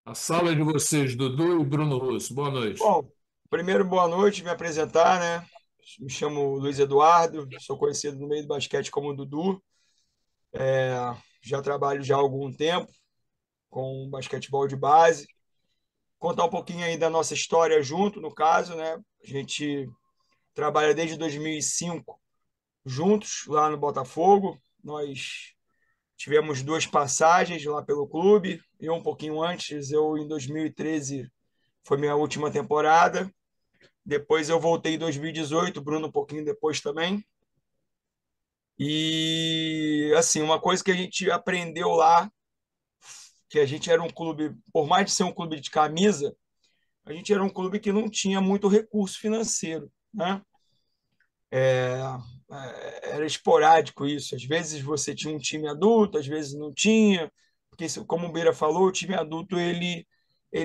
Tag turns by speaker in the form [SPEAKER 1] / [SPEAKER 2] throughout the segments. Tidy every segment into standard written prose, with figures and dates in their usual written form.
[SPEAKER 1] A sala de vocês, Dudu e Bruno Russo. Boa noite.
[SPEAKER 2] Bom, primeiro, boa noite, me apresentar, né? Me chamo Luiz Eduardo, sou conhecido no meio do basquete como Dudu. Já trabalho já há algum tempo com basquetebol de base. Contar um pouquinho aí da nossa história junto, no caso, né? A gente trabalha desde 2005 juntos lá no Botafogo. Nós tivemos duas passagens lá pelo clube, eu um pouquinho antes, eu em 2013 foi minha última temporada. Depois eu voltei em 2018, Bruno um pouquinho depois também. E assim, uma coisa que a gente aprendeu lá, que a gente era um clube, por mais de ser um clube de camisa, a gente era um clube que não tinha muito recurso financeiro, né? Era esporádico isso. Às vezes você tinha um time adulto, às vezes não tinha, porque como o Beira falou, o time adulto ele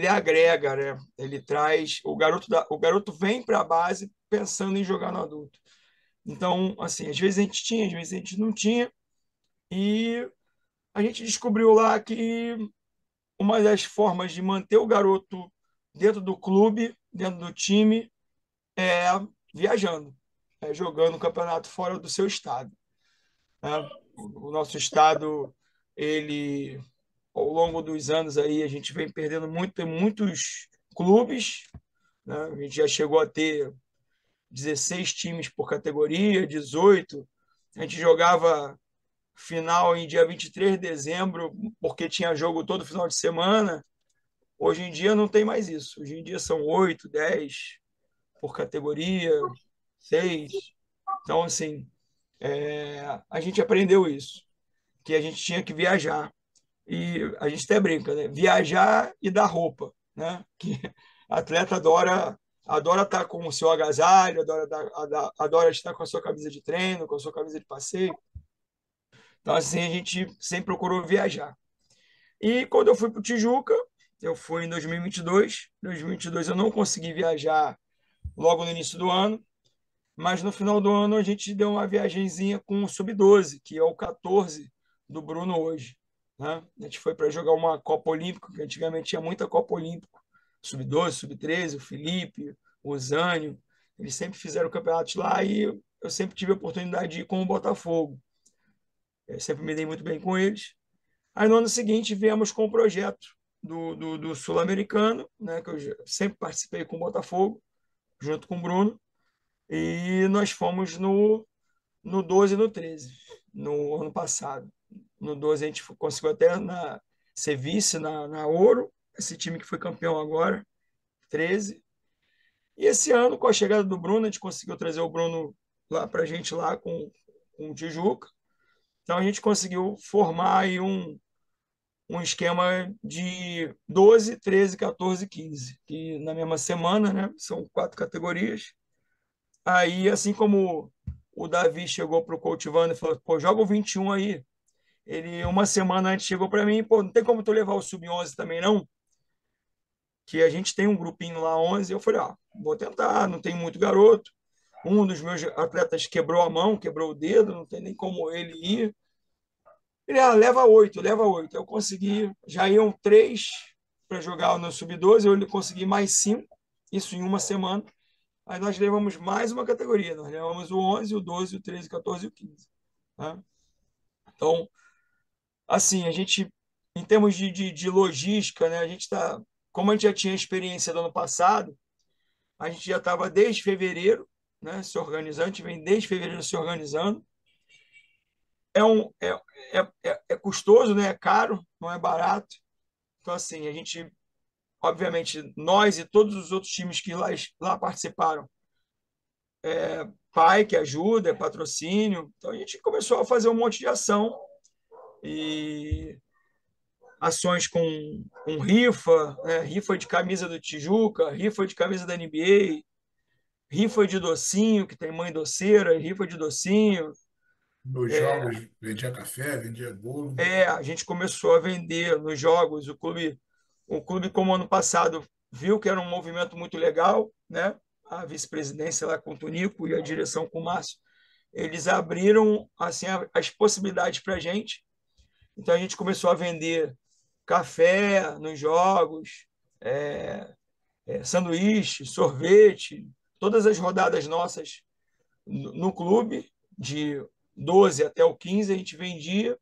[SPEAKER 2] agrega, né? Ele traz o garoto vem para a base pensando em jogar no adulto. Então, assim, às vezes a gente tinha, às vezes a gente não tinha, e a gente descobriu lá que uma das formas de manter o garoto dentro do clube, dentro do time, é viajando, é jogando o campeonato fora do seu estado, né? O nosso estado, ele, ao longo dos anos aí, a gente vem perdendo muitos clubes, né? A gente já chegou a ter 16 times por categoria, 18. A gente jogava final em dia 23 de dezembro, porque tinha jogo todo final de semana. Hoje em dia não tem mais isso. Hoje em dia são 8, 10 por categoria, 6. Então, assim, a gente aprendeu isso, que a gente tinha que viajar. E a gente até brinca, né? Viajar e dar roupa, né? Que atleta adora estar com o seu agasalho, adora estar com a sua camisa de treino, com a sua camisa de passeio. Então, assim, a gente sempre procurou viajar. E quando eu fui para o Tijuca, eu fui em 2022. Em 2022 eu não consegui viajar logo no início do ano, mas no final do ano a gente deu uma viagenzinha com o Sub-12, que é o 14 do Bruno hoje, né? A gente foi para jogar uma Copa Olímpica, que antigamente tinha muita Copa Olímpica. Sub-12, Sub-13, o Felipe, o Zânio, eles sempre fizeram campeonatos lá e eu sempre tive a oportunidade de ir com o Botafogo. Eu sempre me dei muito bem com eles. Aí no ano seguinte viemos com o projeto do Sul-Americano, né, que eu sempre participei com o Botafogo, junto com o Bruno, e nós fomos no 12 e no 13, no ano passado. No 12 a gente conseguiu até ser vice na Ouro, esse time que foi campeão agora, 13. E esse ano, com a chegada do Bruno, a gente conseguiu trazer o Bruno lá para a gente lá com o Tijuca. Então a gente conseguiu formar aí um esquema de 12, 13, 14, 15, que na mesma semana, né? São quatro categorias. Aí, assim como o Davi chegou para o Coach Vando e falou: pô, joga o 21 aí. Ele, uma semana antes, chegou para mim: pô, não tem como tu levar o Sub-11 também, não? Que a gente tem um grupinho lá, 11. Eu falei: ó, vou tentar, não tem muito garoto. Um dos meus atletas quebrou a mão, quebrou o dedo, não tem nem como ele ir. Ele, leva 8, leva 8. Eu consegui, já iam 3 para jogar no Sub-12, eu consegui mais 5, isso em uma semana. Aí nós levamos mais uma categoria, nós levamos o 11, o 12, o 13, o 14 e o 15. Tá? Então, assim, a gente, em termos de logística, né, a gente está, como a gente já tinha experiência do ano passado, a gente já estava desde fevereiro, né, se organizando, a gente vem desde fevereiro se organizando. É, um, é, é custoso, né, é caro, não é barato. Então, assim, a gente, obviamente, nós e todos os outros times que lá participaram, pai que ajuda, é patrocínio. Então, a gente começou a fazer um monte de ação e ações com rifa, né? Rifa de camisa do Tijuca, rifa de camisa da NBA, rifa de docinho, que tem mãe doceira, rifa de docinho.
[SPEAKER 1] Nos jogos, vendia café, vendia bolo.
[SPEAKER 2] A gente começou a vender nos jogos. O clube, como ano passado, viu que era um movimento muito legal, né? A vice-presidência lá com o Tonico e a direção com o Márcio, eles abriram assim as possibilidades para a gente. Então a gente começou a vender café nos jogos, é, sanduíche, sorvete, todas as rodadas nossas no clube, de 12 até o 15 a gente vendia.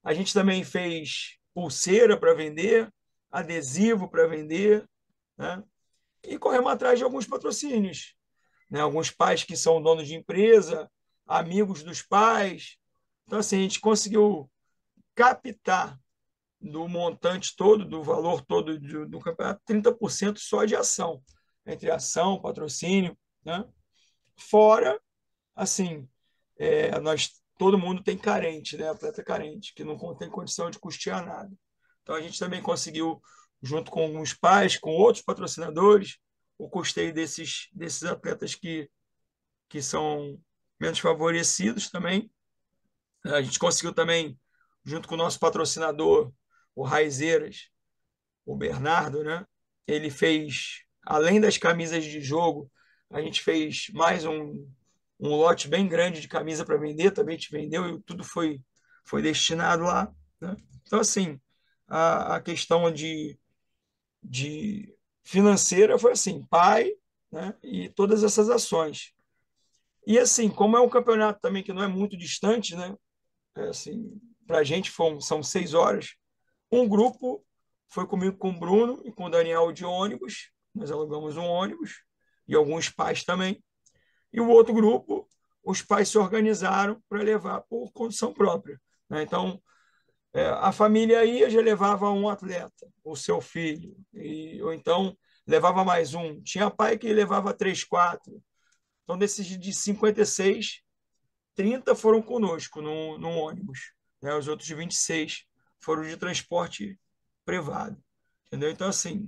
[SPEAKER 2] A gente também fez pulseira para vender, adesivo para vender, né? E corremos atrás de alguns patrocínios, né? Alguns pais que são donos de empresa, amigos dos pais. Então, assim, a gente conseguiu captar do montante todo, do valor todo do campeonato, 30% só de ação, entre ação, patrocínio, né? Fora, assim, todo mundo tem carente, né? Atleta carente, que não tem condição de custear nada. Então, a gente também conseguiu, junto com alguns pais, com outros patrocinadores, o custeio desses atletas que são menos favorecidos também. A gente conseguiu também, junto com o nosso patrocinador, o Raizeiras, o Bernardo, né? Ele fez, além das camisas de jogo, a gente fez mais um lote bem grande de camisa para vender, também a gente vendeu e tudo foi destinado lá, né? Então, assim, a questão de financeira foi assim, pai, né? E todas essas ações. E assim, como é um campeonato também que não é muito distante, né? Assim, para a gente são 6 horas. Um grupo foi comigo com o Bruno e com o Daniel de ônibus. Nós alugamos um ônibus e alguns pais também. E o outro grupo, os pais se organizaram para levar por condição própria, né? Então, a família ia, já levava um atleta, o seu filho, ou então levava mais um. Tinha pai que levava três, quatro. Então, desses de 56, 30 foram conosco no ônibus, né? Os outros 26 foram de transporte privado. Entendeu? Então, assim,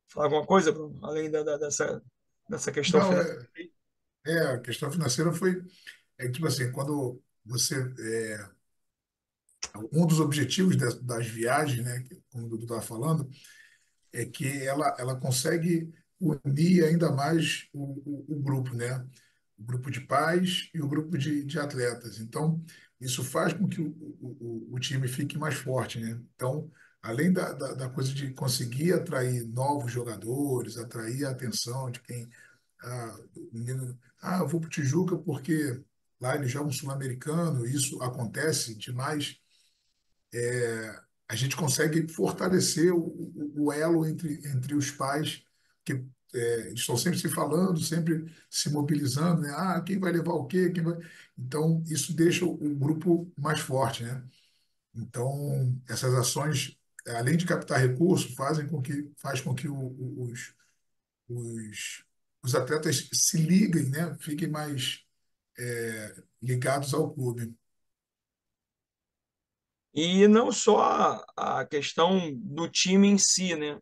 [SPEAKER 2] falar alguma coisa, Bruno, além dessa questão
[SPEAKER 1] Não,
[SPEAKER 2] financeira?
[SPEAKER 1] a questão financeira foi, tipo assim, quando você, um dos objetivos das viagens, né, como o Dudu estava falando, é que ela consegue unir ainda mais o grupo, né? O grupo de pais e o grupo de atletas. Então, isso faz com que o time fique mais forte, né? Então, além da coisa de conseguir atrair novos jogadores, atrair a atenção de quem. O menino, eu vou para o Tijuca porque lá eles jogam sul-americano, isso acontece demais. A gente consegue fortalecer o elo entre os pais, que eles estão sempre se falando, sempre se mobilizando, né? Quem vai levar o quê? Então, isso deixa o grupo mais forte, né? Então, essas ações, além de captar recursos, faz com que os, os atletas se liguem, né? Fiquem mais ligados ao clube.
[SPEAKER 2] E não só a questão do time em si, né?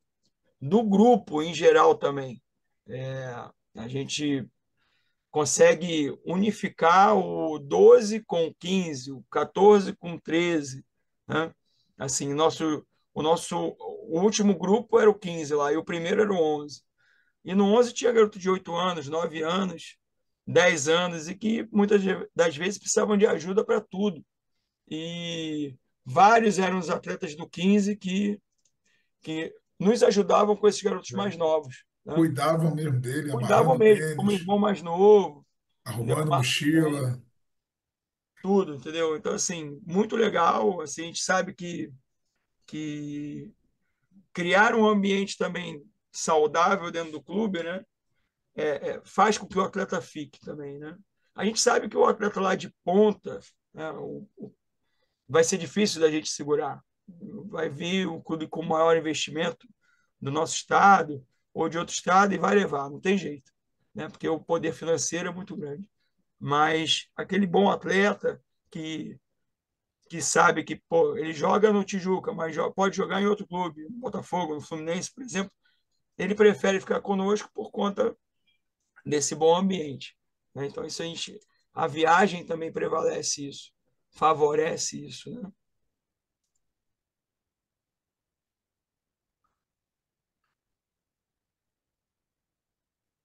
[SPEAKER 2] Do grupo em geral também. É, a gente consegue unificar o 12 com 15, o 14 com 13, né? Assim, o último grupo era o 15 lá, e o primeiro era o 11. E no 11 tinha garoto de 8 anos, 9 anos, 10 anos, e que muitas das vezes precisavam de ajuda para tudo. E vários eram os atletas do 15 que nos ajudavam com esses garotos
[SPEAKER 1] Né?
[SPEAKER 2] mais novos, né?
[SPEAKER 1] Cuidavam mesmo dele,
[SPEAKER 2] Cuidavam
[SPEAKER 1] amarrando
[SPEAKER 2] mesmo, como
[SPEAKER 1] tênis,
[SPEAKER 2] irmão mais novo, entendeu?
[SPEAKER 1] arrumando mochila.
[SPEAKER 2] Tudo, entendeu? Então, assim, muito legal. Assim, a gente sabe que criar um ambiente também saudável dentro do clube, né? Faz com que o atleta fique também, né? A gente sabe que o atleta lá de ponta, né, vai ser difícil da gente segurar. Vai vir o clube com maior investimento do nosso estado ou de outro estado e vai levar, não tem jeito, né? Porque o poder financeiro é muito grande. Mas aquele bom atleta que sabe que pô, ele joga no Tijuca, mas pode jogar em outro clube, no Botafogo, no Fluminense, por exemplo, ele prefere ficar conosco por conta desse bom ambiente, né? Então a viagem também prevalece isso, favorece isso, né?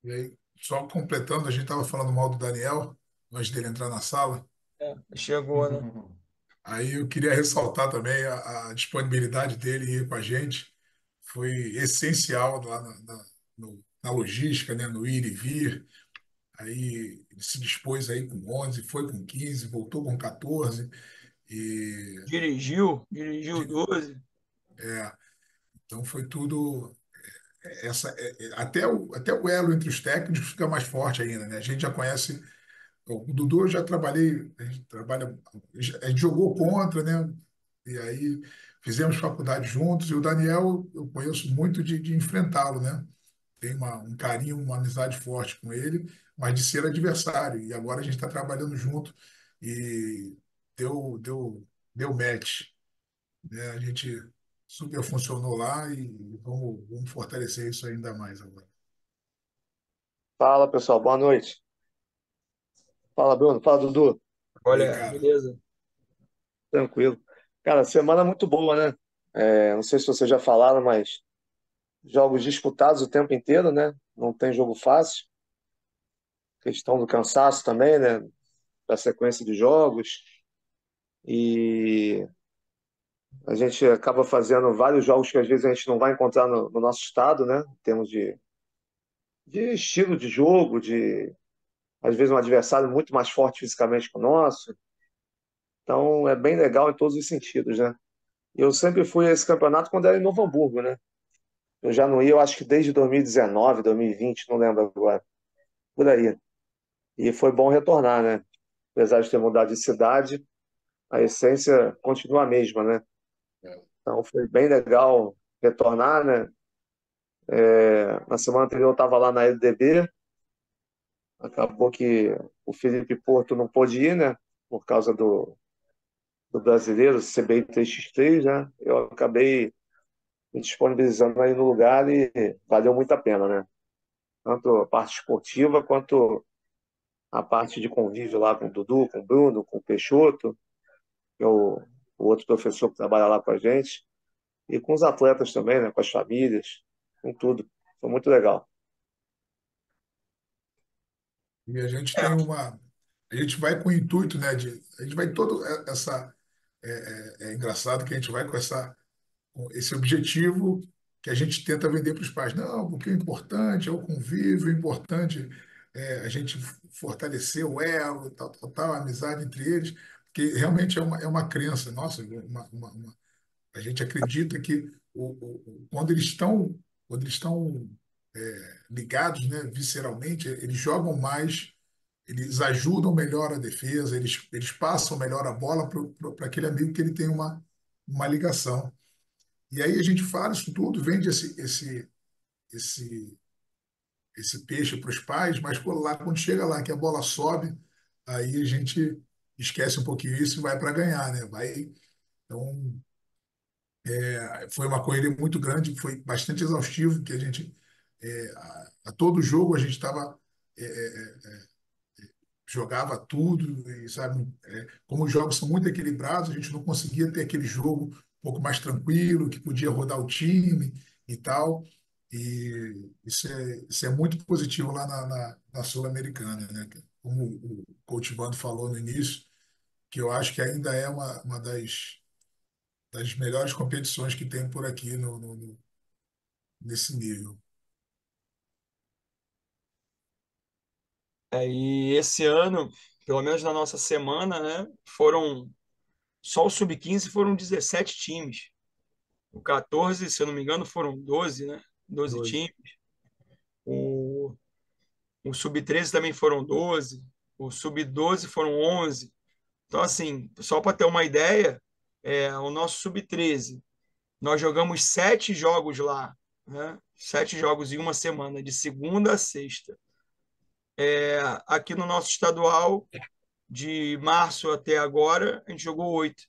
[SPEAKER 1] E aí, só completando, a gente estava falando mal do Daniel, antes dele entrar na sala.
[SPEAKER 2] Chegou, né?
[SPEAKER 1] Aí eu queria ressaltar também a disponibilidade dele em ir com a gente. Foi essencial lá na logística, né? No ir e vir. Aí ele se dispôs aí com 11, foi com 15, voltou com 14. E,
[SPEAKER 2] Dirigiu
[SPEAKER 1] de-
[SPEAKER 2] 12.
[SPEAKER 1] é, então foi tudo. Até o elo entre os técnicos fica mais forte ainda, né? A gente já conhece. O Dudu eu já trabalhei, a gente trabalha, a gente jogou contra, né? E aí fizemos faculdade juntos, e o Daniel eu conheço muito de enfrentá-lo, né? Tenho um carinho, uma amizade forte com ele, mas de ser adversário. E agora a gente está trabalhando junto e deu, deu, deu match, né? A gente super funcionou lá e vamos fortalecer isso ainda mais agora.
[SPEAKER 3] Fala, pessoal, boa noite. Fala, Bruno. Fala, Dudu.
[SPEAKER 1] E aí,
[SPEAKER 2] Olha,
[SPEAKER 1] cara,
[SPEAKER 2] beleza.
[SPEAKER 3] Tranquilo. Cara, semana muito boa, né? Não sei se vocês já falaram, mas jogos disputados o tempo inteiro, né? Não tem jogo fácil. Questão do cansaço também, né? Da sequência de jogos. E a gente acaba fazendo vários jogos que às vezes a gente não vai encontrar no nosso estado, né? Em termos de estilo de jogo, de às vezes um adversário muito mais forte fisicamente que o nosso. Então é bem legal em todos os sentidos, né? Eu sempre fui a esse campeonato quando era em Novo Hamburgo, né? Eu já não ia, eu acho que desde 2019, 2020, não lembro agora, por aí. E foi bom retornar, né? Apesar de ter mudado de cidade, a essência continua a mesma, né? Então foi bem legal retornar, né? Na semana anterior eu estava lá na LDB, acabou que o Felipe Porto não pôde ir, né? Por causa do brasileiro, CBI 3x3, né? Eu acabei me disponibilizando aí no lugar e valeu muito a pena, né? Tanto a parte esportiva quanto a parte de convívio lá com o Dudu, com o Bruno, com o Peixoto, que é o outro professor que trabalha lá com a gente, e com os atletas também, né? Com as famílias, com tudo. Foi muito legal.
[SPEAKER 1] e a gente
[SPEAKER 2] É,
[SPEAKER 1] tem uma. A gente vai com o intuito, né? A gente vai todo essa. É engraçado que a gente vai com esse objetivo que a gente tenta vender para os pais. Não, porque o importante é o convívio, o importante é a gente fortalecer o elo, tal, a amizade entre eles, porque realmente é uma crença nossa, a gente acredita que quando eles estão ligados, né, visceralmente, eles jogam mais, eles ajudam melhor a defesa, eles passam melhor a bola para aquele amigo que ele tem uma ligação. E aí a gente fala isso tudo, vende esse, esse peixe para os pais, mas quando chega lá que a bola sobe, aí a gente esquece um pouquinho isso e vai para ganhar, né? Então, foi uma corrida muito grande, foi bastante exaustivo, que a gente, a todo jogo a gente estava jogava tudo, e, sabe, como os jogos são muito equilibrados, a gente não conseguia ter aquele jogo um pouco mais tranquilo, que podia rodar o time e tal. E isso é muito positivo lá na Sul-Americana, né? Como o Coach Vando falou no início, que eu acho que ainda é uma das melhores competições que tem por aqui nesse nível.
[SPEAKER 2] e esse ano, pelo menos na nossa semana, né, foram só o sub-15 foram 17 times. O 14, se eu não me engano, foram 12, né? 12
[SPEAKER 1] Doze.
[SPEAKER 2] times. O, o sub-13 também foram 12. O sub-12 foram 11. Então, assim, só para ter uma ideia, o nosso sub-13, nós jogamos 7 jogos lá, né? 7 jogos em uma semana, de segunda a sexta. Aqui no nosso estadual, de março até agora, a gente jogou 8,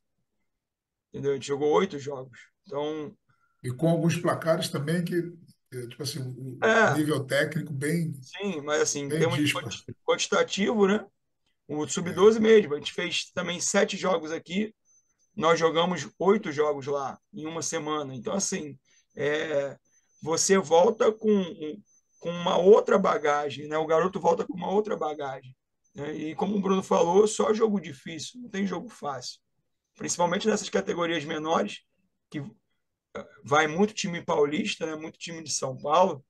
[SPEAKER 2] entendeu? A gente jogou 8 jogos. Então,
[SPEAKER 1] E com alguns placares também que, tipo assim, o
[SPEAKER 2] é,
[SPEAKER 1] nível técnico bem,
[SPEAKER 2] sim, mas assim, em
[SPEAKER 1] bem
[SPEAKER 2] termos de
[SPEAKER 1] disparo.
[SPEAKER 2] quantitativo, né? O
[SPEAKER 1] É.
[SPEAKER 2] sub-12 mesmo, a gente fez também 7 jogos aqui, nós jogamos 8 jogos lá em uma semana. Então, assim, é, você volta com uma outra bagagem, né? O garoto volta com uma outra bagagem. Né? E como o Bruno falou, só jogo difícil, não tem jogo fácil. principalmente nessas categorias menores, que vai muito time paulista, né? Muito time de São Paulo,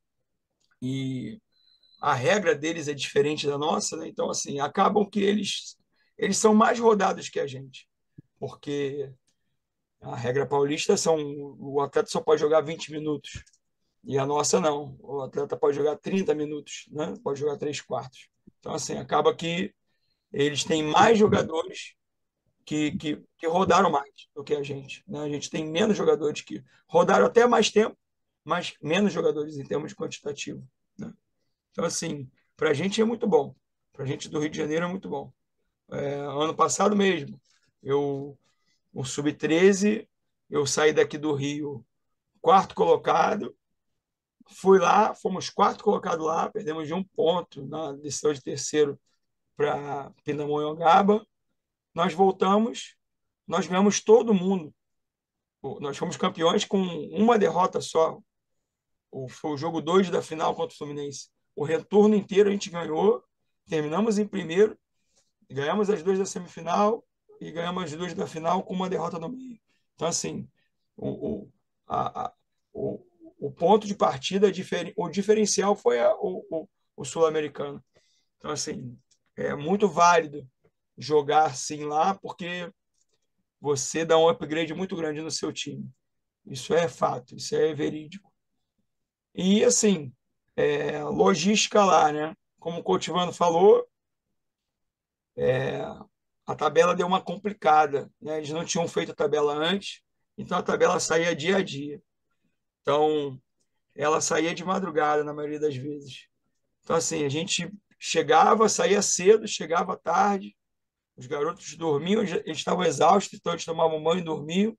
[SPEAKER 2] e a regra deles é diferente da nossa, né? Então, assim, acabam que eles são mais rodados que a gente, porque a regra paulista são o atleta só pode jogar 20 minutos, e a nossa não. O atleta pode jogar 30 minutos, né? Pode jogar 3 quartos. Então, assim, acaba que eles têm mais jogadores que rodaram mais do que a gente, né? A gente tem menos jogadores que rodaram até mais tempo, mas menos jogadores em termos de quantitativo, né? Então, assim, para a gente é muito bom. Para a gente do Rio de Janeiro é muito bom. Ano passado mesmo, o Sub-13, eu saí daqui do Rio quarto colocado, fui lá, fomos quarto colocado lá, perdemos de 1 ponto na decisão de terceiro para Pindamonhangaba. Nós voltamos, nós ganhamos todo mundo. Nós fomos campeões com uma derrota só. Foi o jogo 2 da final contra o Fluminense. O retorno inteiro a gente ganhou, terminamos em primeiro, ganhamos as 2 da semifinal e ganhamos as 2 da final com uma derrota no meio. Então, assim, o, o, a, o, o ponto de partida, o diferencial foi o sul-americano. Então, assim, é muito válido jogar sim lá, porque você dá um upgrade muito grande no seu time. Isso é fato, isso é verídico. E, assim, logística lá, né? Como o Coutinho falou, a tabela deu uma complicada, né? Eles não tinham feito a tabela antes, então a tabela saía dia a dia. Então, ela saía de madrugada na maioria das vezes. Então, assim, a gente chegava, saía cedo, chegava tarde, os garotos dormiam, eles estavam exaustos, então eles tomavam banho e dormiam,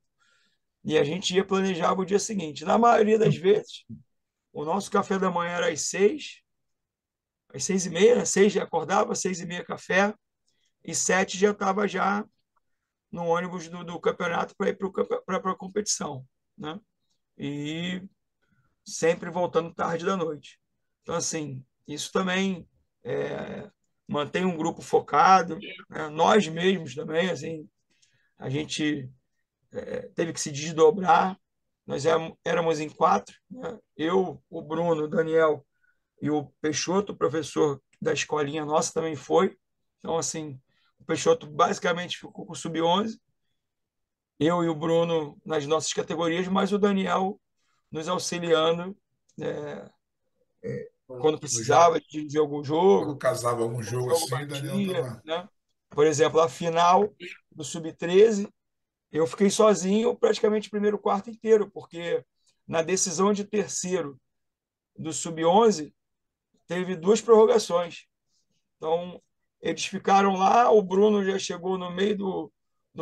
[SPEAKER 2] e a gente ia planejava o dia seguinte. Na maioria das vezes, o nosso café da manhã era às 6h30, 6 já acordava, 6h30 café, e 7 já estava já no ônibus do campeonato para ir para a competição, né? E sempre voltando tarde da noite. Então, assim, isso também mantém um grupo focado, né? Nós mesmos também, assim, a gente teve que se desdobrar. Nós éramos em 4, né? Eu, o Bruno, o Daniel e o Peixoto, o professor da escolinha nossa, também foi. Então, assim, o Peixoto basicamente ficou com o sub-11, eu e o Bruno nas nossas categorias, mas o Daniel nos auxiliando, né, quando
[SPEAKER 1] Já
[SPEAKER 2] precisava de dirigir algum
[SPEAKER 1] quando
[SPEAKER 2] jogo,
[SPEAKER 1] casava algum
[SPEAKER 2] quando o
[SPEAKER 1] jogo
[SPEAKER 2] jogo
[SPEAKER 1] assim, Daniel
[SPEAKER 2] batia,
[SPEAKER 1] tava.
[SPEAKER 2] né? Por exemplo, a final do Sub-13, eu fiquei sozinho praticamente o primeiro quarto inteiro, porque na decisão de terceiro do Sub-11 teve 2 prorrogações. Então, eles ficaram lá, o Bruno já chegou no meio do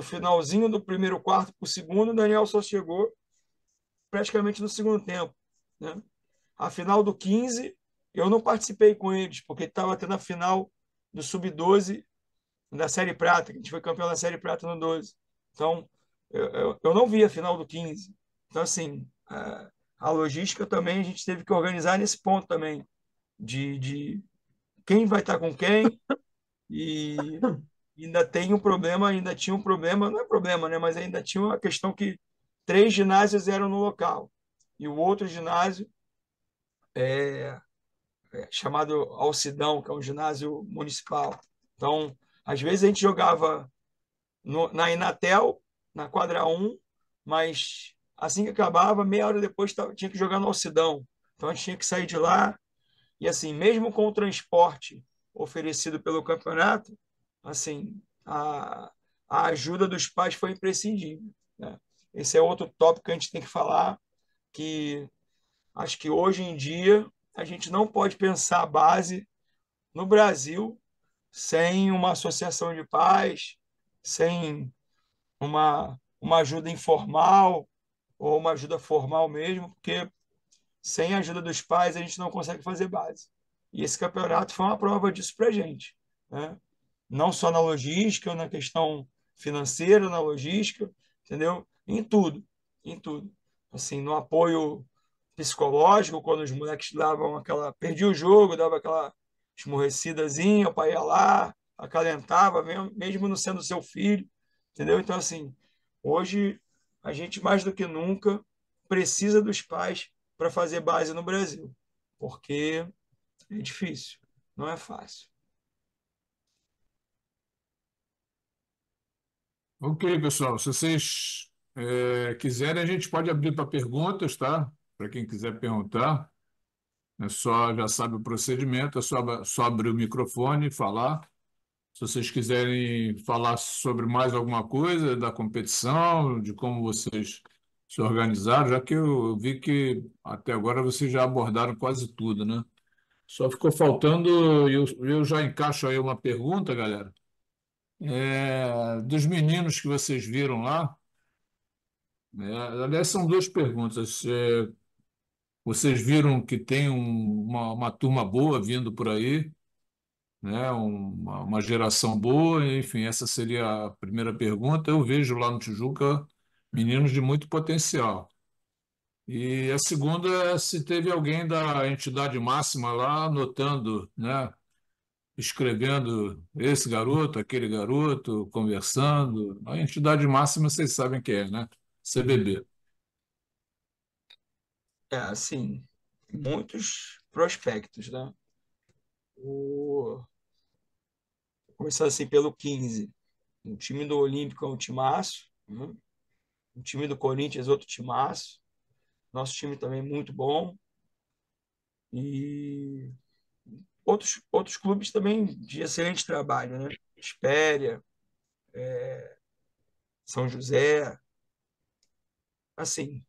[SPEAKER 2] finalzinho do primeiro quarto para o segundo, o Daniel só chegou praticamente no segundo tempo, né? A final do 15, eu não participei com eles, porque estava tendo a final do Sub-12 da Série Prata, que a gente foi campeão da Série Prata no 12. Então, eu não vi a final do 15. Então, assim, a logística também a gente teve que organizar nesse ponto também, de quem vai estar com quem, e ainda tem um problema, ainda tinha um problema, não é problema, né? Mas ainda tinha uma questão que 3 ginásios eram no local e o outro ginásio chamado Alcidão, que é um ginásio municipal. Então, às vezes a gente jogava na Inatel, na quadra 1, mas assim que acabava, meia hora depois tinha que jogar no Alcidão. Então a gente tinha que sair de lá e assim, mesmo com o transporte oferecido pelo campeonato, assim, a ajuda dos pais foi imprescindível, né? Esse é outro tópico que a gente tem que falar, que acho que hoje em dia a gente não pode pensar a base no Brasil sem uma associação de pais, sem uma ajuda informal ou uma ajuda formal mesmo, porque sem a ajuda dos pais a gente não consegue fazer base. E esse campeonato foi uma prova disso para a gente, né? Não só na logística, na questão financeira, na logística, entendeu? Em tudo, em tudo. Assim, no apoio psicológico, quando os moleques davam aquela, perdia o jogo, dava aquela esmorrecidazinha, o pai ia lá, acalentava, mesmo não sendo seu filho, entendeu? Então, assim, Hoje, a gente mais do que nunca precisa dos pais para fazer base no Brasil, porque é difícil, não é fácil.
[SPEAKER 4] Ok, pessoal. Se vocês quiserem, a gente pode abrir para perguntas, tá? Para quem quiser perguntar. É só, já sabe o procedimento, é só abrir o microfone e falar. Se vocês quiserem falar sobre mais alguma coisa da competição, de como vocês se organizaram, já que eu vi que até agora vocês já abordaram quase tudo, né? Só ficou faltando, eu já encaixo aí uma pergunta, galera. Dos meninos que vocês viram lá, aliás, são duas perguntas. Vocês viram que tem uma turma boa vindo por aí, né? Uma geração boa, enfim, essa seria a primeira pergunta. Eu vejo lá no Tijuca meninos de muito potencial. E a segunda é se teve alguém da entidade máxima lá anotando, né? Escrevendo esse garoto, aquele garoto, conversando. A entidade máxima vocês sabem que é, né? CBB.
[SPEAKER 2] É assim, muitos prospectos, né? O... Começando assim pelo 15. O time do Olímpico é um timaço, né? O time do Corinthians é outro timaço. Nosso time também é muito bom. E outros clubes também de excelente trabalho, né? Espéria, São José, assim,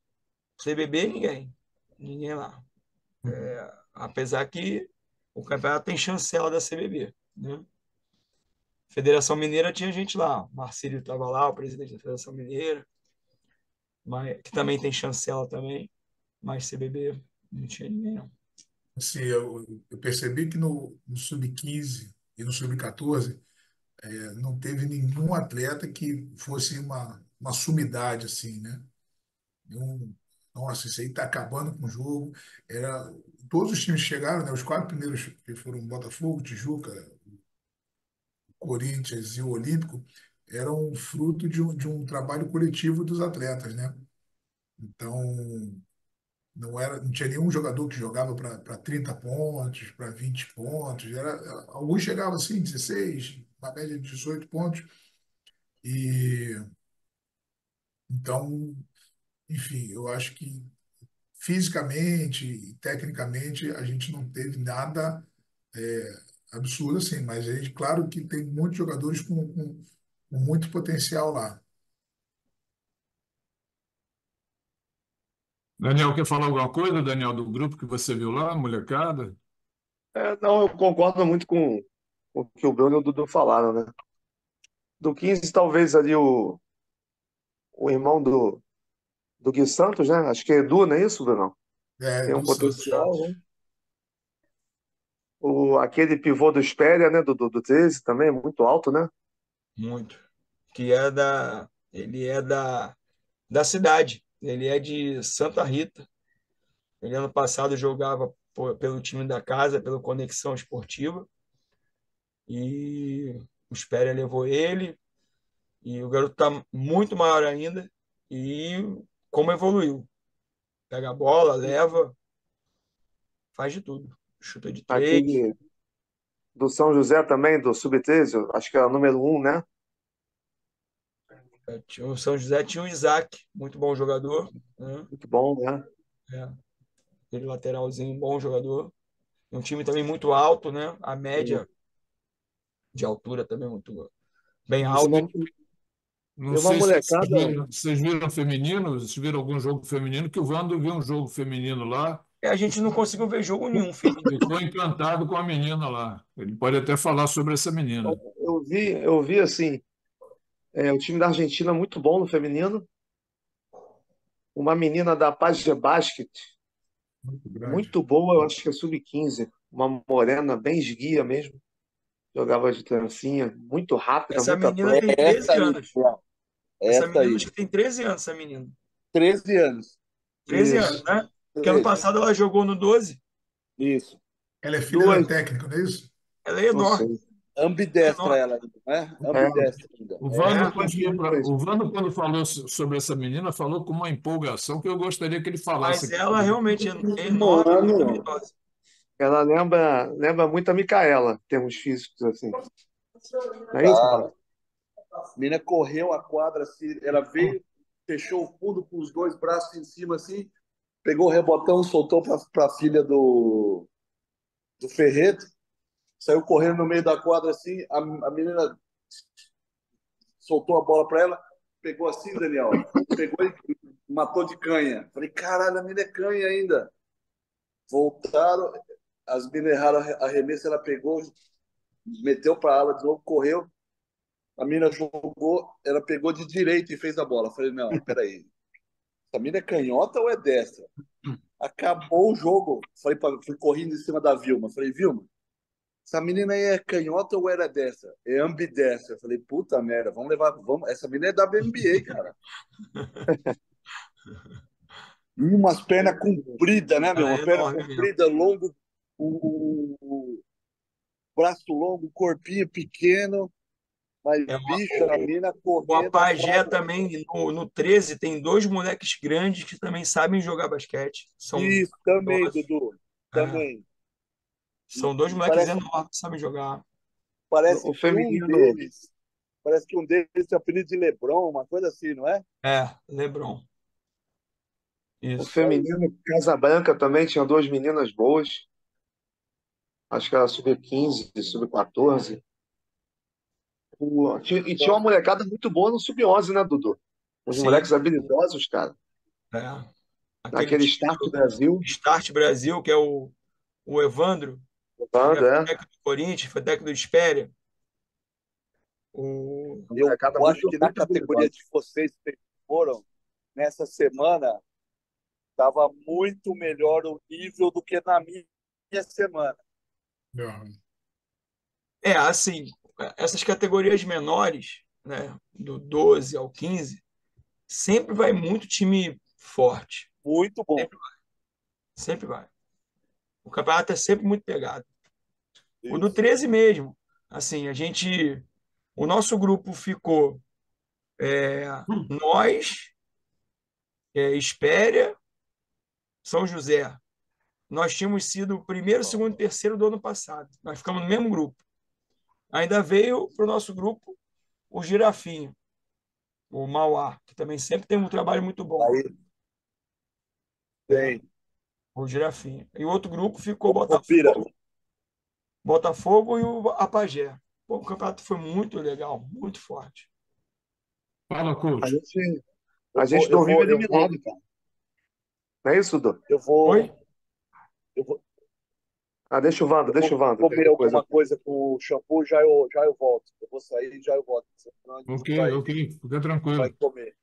[SPEAKER 2] CBB ninguém, ninguém lá. Apesar que o campeonato tem chancela da CBB, né? Federação Mineira tinha gente lá, o Marcílio estava lá, o presidente da Federação Mineira, mas, que também tem chancela também, mas CBB não tinha ninguém, não.
[SPEAKER 1] Assim, eu percebi que no Sub-15 e no Sub-14 não teve nenhum atleta que fosse uma sumidade, assim, né? Nenhum, nossa, isso aí está acabando com o jogo. Todos os times que chegaram, né? Os quatro primeiros que foram Botafogo, Tijuca, Corinthians e o Olímpico, eram fruto de um trabalho coletivo dos atletas, né? Então, não tinha nenhum jogador que jogava para 30 pontos, para 20 pontos. Alguns chegavam assim, 16, uma média de 18 pontos. E então, enfim, eu acho que fisicamente e tecnicamente a gente não teve nada absurdo assim, mas a gente, claro que tem muitos jogadores com muito potencial lá.
[SPEAKER 4] Daniel, quer falar alguma coisa, Daniel, do grupo que você viu lá, molecada?
[SPEAKER 3] Não, eu concordo muito com o que o Bruno e o Dudu falaram, né? Do 15, talvez ali o irmão do Gui Santos, né? Acho que é Edu, não é isso, Bruno? Tem um
[SPEAKER 1] Do Santos.
[SPEAKER 3] potencial, né? Aquele pivô do Espéria, né? Do 13 também, é muito alto, né?
[SPEAKER 2] Muito. Ele é da cidade, ele é de Santa Rita. Ele ano passado jogava pelo time da casa, pelo Conexão Esportiva, e o Espéria levou ele, e o garoto está muito maior ainda, e como evoluiu. Pega a bola, leva, faz de tudo. Chuta de três.
[SPEAKER 3] Aquele do São José também, do Sub-13, acho que é o número 1, né?
[SPEAKER 2] O São José tinha o Isaac, muito bom jogador, né?
[SPEAKER 3] Muito bom, né?
[SPEAKER 2] É, aquele lateralzinho, bom jogador. Um time também muito alto, né? A média de altura também muito bem
[SPEAKER 3] E
[SPEAKER 2] alta.
[SPEAKER 3] uma,
[SPEAKER 4] Não
[SPEAKER 3] e uma
[SPEAKER 4] sei se
[SPEAKER 3] molecada.
[SPEAKER 4] vocês viram feminino, vocês viram algum jogo feminino, que o Vando viu um jogo feminino lá,
[SPEAKER 2] A gente não conseguiu ver jogo nenhum feminino.
[SPEAKER 4] ficou encantado com a menina lá. Ele pode até falar sobre essa menina.
[SPEAKER 3] Eu vi assim, o time da Argentina muito bom no feminino. Uma menina da Paz de Basket,
[SPEAKER 1] Muito grande.
[SPEAKER 3] muito boa, eu acho que é sub-15. Uma morena, bem esguia mesmo. Jogava de trancinha, muito rápida,
[SPEAKER 2] Essa
[SPEAKER 3] muito
[SPEAKER 2] menina
[SPEAKER 3] atleta.
[SPEAKER 2] tem
[SPEAKER 5] Essa
[SPEAKER 2] 13
[SPEAKER 5] aí,
[SPEAKER 2] anos.
[SPEAKER 5] ó.
[SPEAKER 2] Essa
[SPEAKER 5] Essa
[SPEAKER 2] menina
[SPEAKER 5] aí.
[SPEAKER 2] acho que tem 13 anos, essa menina.
[SPEAKER 5] 13 anos.
[SPEAKER 2] 13 anos,
[SPEAKER 3] Isso,
[SPEAKER 2] né? Porque ano
[SPEAKER 5] 13.
[SPEAKER 2] passado ela jogou no 12.
[SPEAKER 5] Isso.
[SPEAKER 1] Ela é filha da
[SPEAKER 3] duas,
[SPEAKER 1] técnica, não é isso?
[SPEAKER 2] Ela é
[SPEAKER 3] não
[SPEAKER 2] enorme.
[SPEAKER 3] sei.
[SPEAKER 5] Ambidestra
[SPEAKER 2] menor.
[SPEAKER 5] ela ainda, né?
[SPEAKER 3] É,
[SPEAKER 5] Ambidestra ainda.
[SPEAKER 4] O
[SPEAKER 5] É,
[SPEAKER 4] Vando,
[SPEAKER 2] É,
[SPEAKER 4] o Vando, quando falou sobre essa menina, falou com uma empolgação que eu gostaria que ele falasse
[SPEAKER 2] mas
[SPEAKER 4] aqui
[SPEAKER 2] ela
[SPEAKER 4] também.
[SPEAKER 2] realmente é
[SPEAKER 5] um
[SPEAKER 2] enorme, muito
[SPEAKER 5] ano.
[SPEAKER 2] habilidosa.
[SPEAKER 3] ela lembra muito a Micaela, em termos físicos, assim. Não é isso, Vando?
[SPEAKER 5] Cara, a menina correu a quadra assim, ela veio, fechou o fundo com os dois braços em cima assim, pegou o rebotão, soltou para a filha do Ferreto, saiu correndo no meio da quadra assim, a menina soltou a bola para ela, pegou assim, Daniel, pegou e matou de canha. Falei, caralho, a menina é canha ainda. Voltaram, as meninas erraram a arremesso, ela pegou, meteu para a ala de novo, correu, a mina jogou, ela pegou de direito e fez a bola. Falei, não, peraí, essa mina é canhota ou é destra? Acabou o jogo, fui correndo em cima da Vilma. Falei, Vilma, essa menina aí é canhota ou era destra? É ambidestra. Falei, puta merda, vamos levar, vamos. Essa menina é WNBA, cara. E umas pernas compridas, né, meu?
[SPEAKER 2] Ela é
[SPEAKER 5] Uma perna
[SPEAKER 2] enorme mesmo.
[SPEAKER 5] comprida, longo, o braço longo, corpinho pequeno, mas
[SPEAKER 2] É,
[SPEAKER 5] bicho, a mina
[SPEAKER 2] o
[SPEAKER 5] correndo a
[SPEAKER 2] Apagé
[SPEAKER 5] quadra.
[SPEAKER 2] também, no 13, tem dois moleques grandes que também sabem jogar basquete. São
[SPEAKER 5] Isso, também,
[SPEAKER 2] idosos.
[SPEAKER 5] Dudu.
[SPEAKER 2] É,
[SPEAKER 5] Também.
[SPEAKER 2] são dois
[SPEAKER 5] E
[SPEAKER 2] moleques enormes que sabem jogar.
[SPEAKER 5] parece
[SPEAKER 3] O
[SPEAKER 5] que um
[SPEAKER 3] feminino,
[SPEAKER 5] deles. Parece que um deles tem apelido de Lebron, uma coisa assim, não é?
[SPEAKER 2] É, LeBron.
[SPEAKER 3] o
[SPEAKER 2] Isso.
[SPEAKER 3] feminino Casabranca também tinha duas meninas boas. Acho que era sub-15, sub-14. E tinha
[SPEAKER 5] Então,
[SPEAKER 3] uma molecada muito boa no sub-11, né, Dudu? Os
[SPEAKER 2] Sim,
[SPEAKER 3] moleques habilidosos, cara.
[SPEAKER 2] é. Aquele
[SPEAKER 3] Naquele
[SPEAKER 2] time
[SPEAKER 3] Start
[SPEAKER 2] do
[SPEAKER 3] Brasil.
[SPEAKER 2] Start Brasil, que é o Evandro, que já
[SPEAKER 3] Banda,
[SPEAKER 2] foi
[SPEAKER 3] é.
[SPEAKER 2] técnico do Corinthians, foi técnico do Espéria. O...
[SPEAKER 3] Uma
[SPEAKER 5] eu
[SPEAKER 3] molecada
[SPEAKER 5] acho
[SPEAKER 3] muito,
[SPEAKER 5] que na
[SPEAKER 3] muito
[SPEAKER 5] categoria
[SPEAKER 3] habilidosa.
[SPEAKER 5] de vocês que foram, nessa semana, estava muito melhor o nível do que na minha semana.
[SPEAKER 1] Não.
[SPEAKER 2] Assim, essas categorias menores, né, do 12 ao 15, sempre vai muito time forte.
[SPEAKER 5] Muito bom.
[SPEAKER 2] Sempre, sempre vai. O campeonato é sempre muito pegado. O do
[SPEAKER 5] Isso.
[SPEAKER 2] 13 mesmo. Assim, o nosso grupo ficou nós, Espéria, São José. Nós tínhamos sido o primeiro, segundo e terceiro do ano passado. Nós ficamos no mesmo grupo. Ainda veio para o nosso grupo o Girafinho, o Mauá, que também sempre tem um trabalho muito bom.
[SPEAKER 5] Aí
[SPEAKER 2] É,
[SPEAKER 5] tem.
[SPEAKER 2] o Girafinho. E o outro gruro ficou
[SPEAKER 5] Ô, Pira,
[SPEAKER 2] Botafogo e o Apagé. Pô, o campeonato foi muito legal, muito forte.
[SPEAKER 4] Fala,
[SPEAKER 3] A
[SPEAKER 4] coach.
[SPEAKER 3] gente,
[SPEAKER 5] eu
[SPEAKER 3] a
[SPEAKER 5] vou,
[SPEAKER 3] gente
[SPEAKER 5] eu
[SPEAKER 3] não vive
[SPEAKER 5] vou, eu vou,
[SPEAKER 3] eliminado, cara. Não é isso, Dudu?
[SPEAKER 5] eu
[SPEAKER 2] Oi?
[SPEAKER 5] vou, eu vou,
[SPEAKER 3] Ah,
[SPEAKER 5] eu
[SPEAKER 3] deixa
[SPEAKER 5] vou
[SPEAKER 3] o Vando, ver
[SPEAKER 5] comer
[SPEAKER 3] depois.
[SPEAKER 5] alguma coisa com o shampoo, já eu volto. Eu vou sair e já eu volto. Senão a gente
[SPEAKER 4] Ok,
[SPEAKER 5] vai,
[SPEAKER 4] ok, fica
[SPEAKER 5] vai
[SPEAKER 4] tranquilo.
[SPEAKER 5] comer.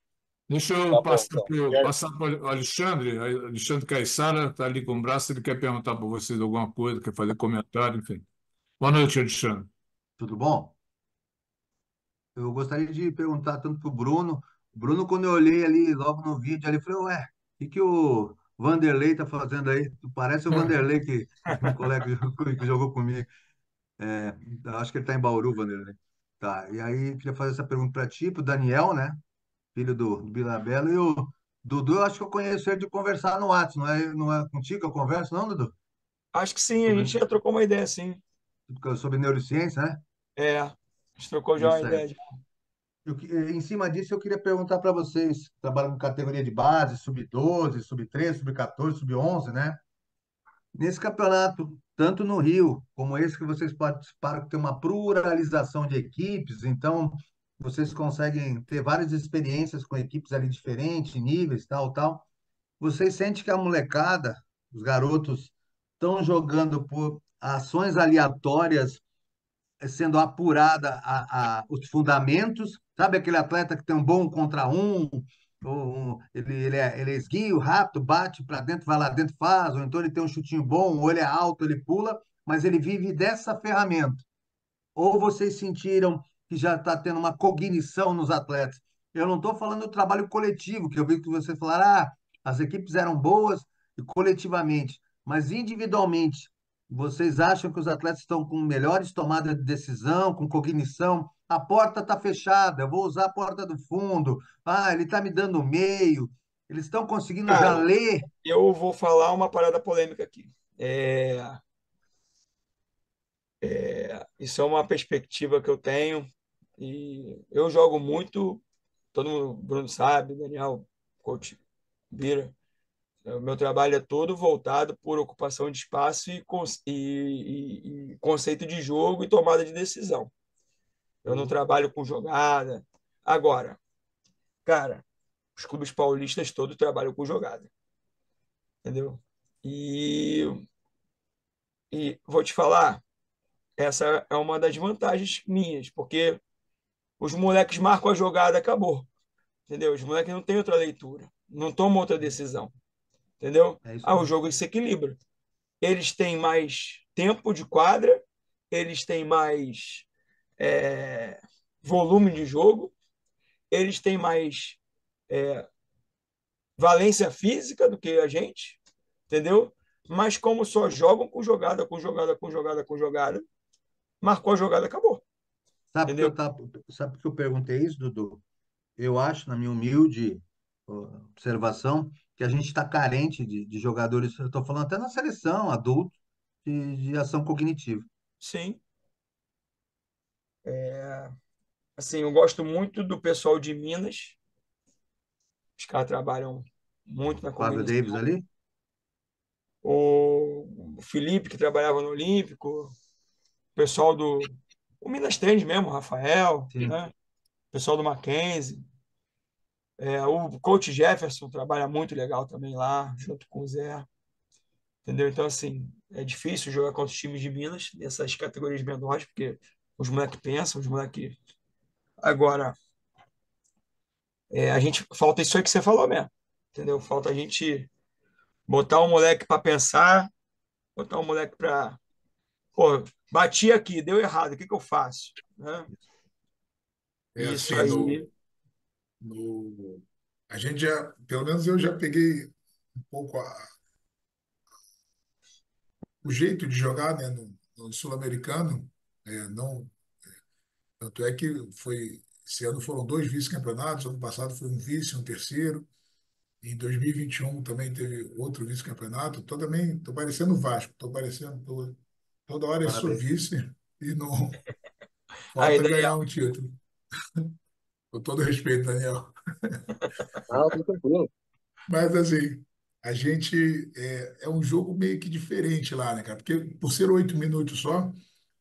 [SPEAKER 4] Deixa
[SPEAKER 5] Tá
[SPEAKER 4] eu
[SPEAKER 5] bom,
[SPEAKER 4] passar
[SPEAKER 5] então.
[SPEAKER 4] para o Alexandre. Alexandre Caissara está ali com o braço, ele quer perguntar para vocês alguma coisa, quer fazer comentário, enfim. Boa noite, Alexandre.
[SPEAKER 6] Tudo bom? Eu gostaria de perguntar tanto para o Bruno. Bruno, quando eu olhei ali logo no vídeo, ali, eu falei, ué, o que que o Vanderlei tá fazendo aí? Tu parece o Vanderlei, que um colega que jogou comigo. É, eu acho que ele está em Bauru, Vanderlei. Tá, e aí eu queria fazer essa pergunta para ti, para o Daniel, né? Filho do Bilabella. E o Dudu, eu acho que eu conheço ele de conversar no WhatsApp. Não é contigo que eu converso, não, Dudu?
[SPEAKER 2] Acho que sim, a
[SPEAKER 6] Sobre,
[SPEAKER 2] gente já trocou uma ideia, sim.
[SPEAKER 6] sobre neurociência, né?
[SPEAKER 2] A gente trocou já uma
[SPEAKER 6] Isso é.
[SPEAKER 2] ideia.
[SPEAKER 6] Em cima disso, eu queria perguntar para vocês, que trabalham com categoria de base, sub-12, sub-13, sub-14, sub-11, né? Nesse campeonato, tanto no Rio como esse que vocês participaram, que tem uma pluralização de equipes, então vocês conseguem ter várias experiências com equipes ali diferentes, níveis, tal, tal. Vocês sentem que a molecada, os garotos, estão jogando por ações aleatórias sendo apurada os fundamentos, sabe aquele atleta que tem um bom contra um, ele é esguio, rápido, bate para dentro, vai lá dentro, faz, ou então ele tem um chutinho bom, ou ele é alto, ele pula, mas ele vive dessa ferramenta. Ou vocês sentiram que já está tendo uma cognição nos atletas? Eu não estou falando do trabalho coletivo, que eu vi que vocês falaram, as equipes eram boas e coletivamente, mas individualmente, Vocês acham que os atletas estão com melhores tomadas de decisão, com cognição? A porta está fechada, eu vou usar a porta do fundo. Ah, ele está me dando o meio. Eles estão conseguindo já
[SPEAKER 2] Cara,
[SPEAKER 6] ler.
[SPEAKER 2] eu vou falar uma parada polêmica aqui. É, isso é uma perspectiva que eu tenho e eu jogo muito, todo mundo, Bruno sabe, Daniel, coach Bira. O meu trabalho é todo voltado por ocupação de espaço e conceito de jogo e tomada de decisão. Eu não trabalho com jogada. Agora, cara, os clubes paulistas todos trabalham com jogada, entendeu? E, e vou te falar, essa é uma das vantagens minhas, porque os moleques marcam a jogada, acabou, entendeu? Os moleques não têm outra leitura, não tomam outra decisão, entendeu?
[SPEAKER 6] É isso
[SPEAKER 2] Ah, o
[SPEAKER 6] mesmo.
[SPEAKER 2] jogo se equilibra. Eles têm mais tempo de quadra, eles têm mais é, volume de jogo, eles têm mais valência física do que a gente, entendeu? Mas como só jogam com jogada, com jogada, com jogada, com jogada, marcou a jogada, acabou, entendeu?
[SPEAKER 6] Sabe por que eu perguntei isso, Dudu? Eu acho, na minha humilde observação, que a gente está carente de jogadores, eu estou falando até na seleção, adulto, de ação cognitiva.
[SPEAKER 2] Sim. Assim, eu gosto muito do pessoal de Minas. Os caras trabalham muito na
[SPEAKER 6] Flávio Davis
[SPEAKER 2] cognição.
[SPEAKER 6] ali?
[SPEAKER 2] O Felipe, que trabalhava no Olímpico, o pessoal do o Minas Tênis mesmo, o Rafael,
[SPEAKER 6] Sim.
[SPEAKER 2] né? O pessoal do Mackenzie. O coach Jefferson trabalha muito legal também lá, junto com o Zé. Entendeu? Então, assim, é difícil jogar contra os times de Minas, nessas categorias menores, porque os moleques pensam, os moleques. Agora, a gente falta isso aí que você falou mesmo. Entendeu? Falta a gente botar o moleque para pensar, botar o moleque para. Pô, bati aqui, deu errado, o que que eu faço? Né?
[SPEAKER 1] É
[SPEAKER 2] Isso
[SPEAKER 1] assim,
[SPEAKER 2] aí,
[SPEAKER 1] a gente já, pelo menos eu já peguei um pouco o jeito de jogar, né, no sul-americano, não, tanto é que esse ano foram dois vice-campeonatos, ano passado foi um vice, um terceiro, em 2021 também teve outro vice-campeonato, também, estou parecendo o Vasco, toda hora eu sou
[SPEAKER 6] Parabéns.
[SPEAKER 1] vice e não
[SPEAKER 2] aí,
[SPEAKER 1] falta ganhar um título. Com todo respeito, Daniel.
[SPEAKER 3] Não, tô tranquilo.
[SPEAKER 1] Mas assim, a gente é um jogo meio que diferente lá, né, cara? Porque por ser 8 minutos só,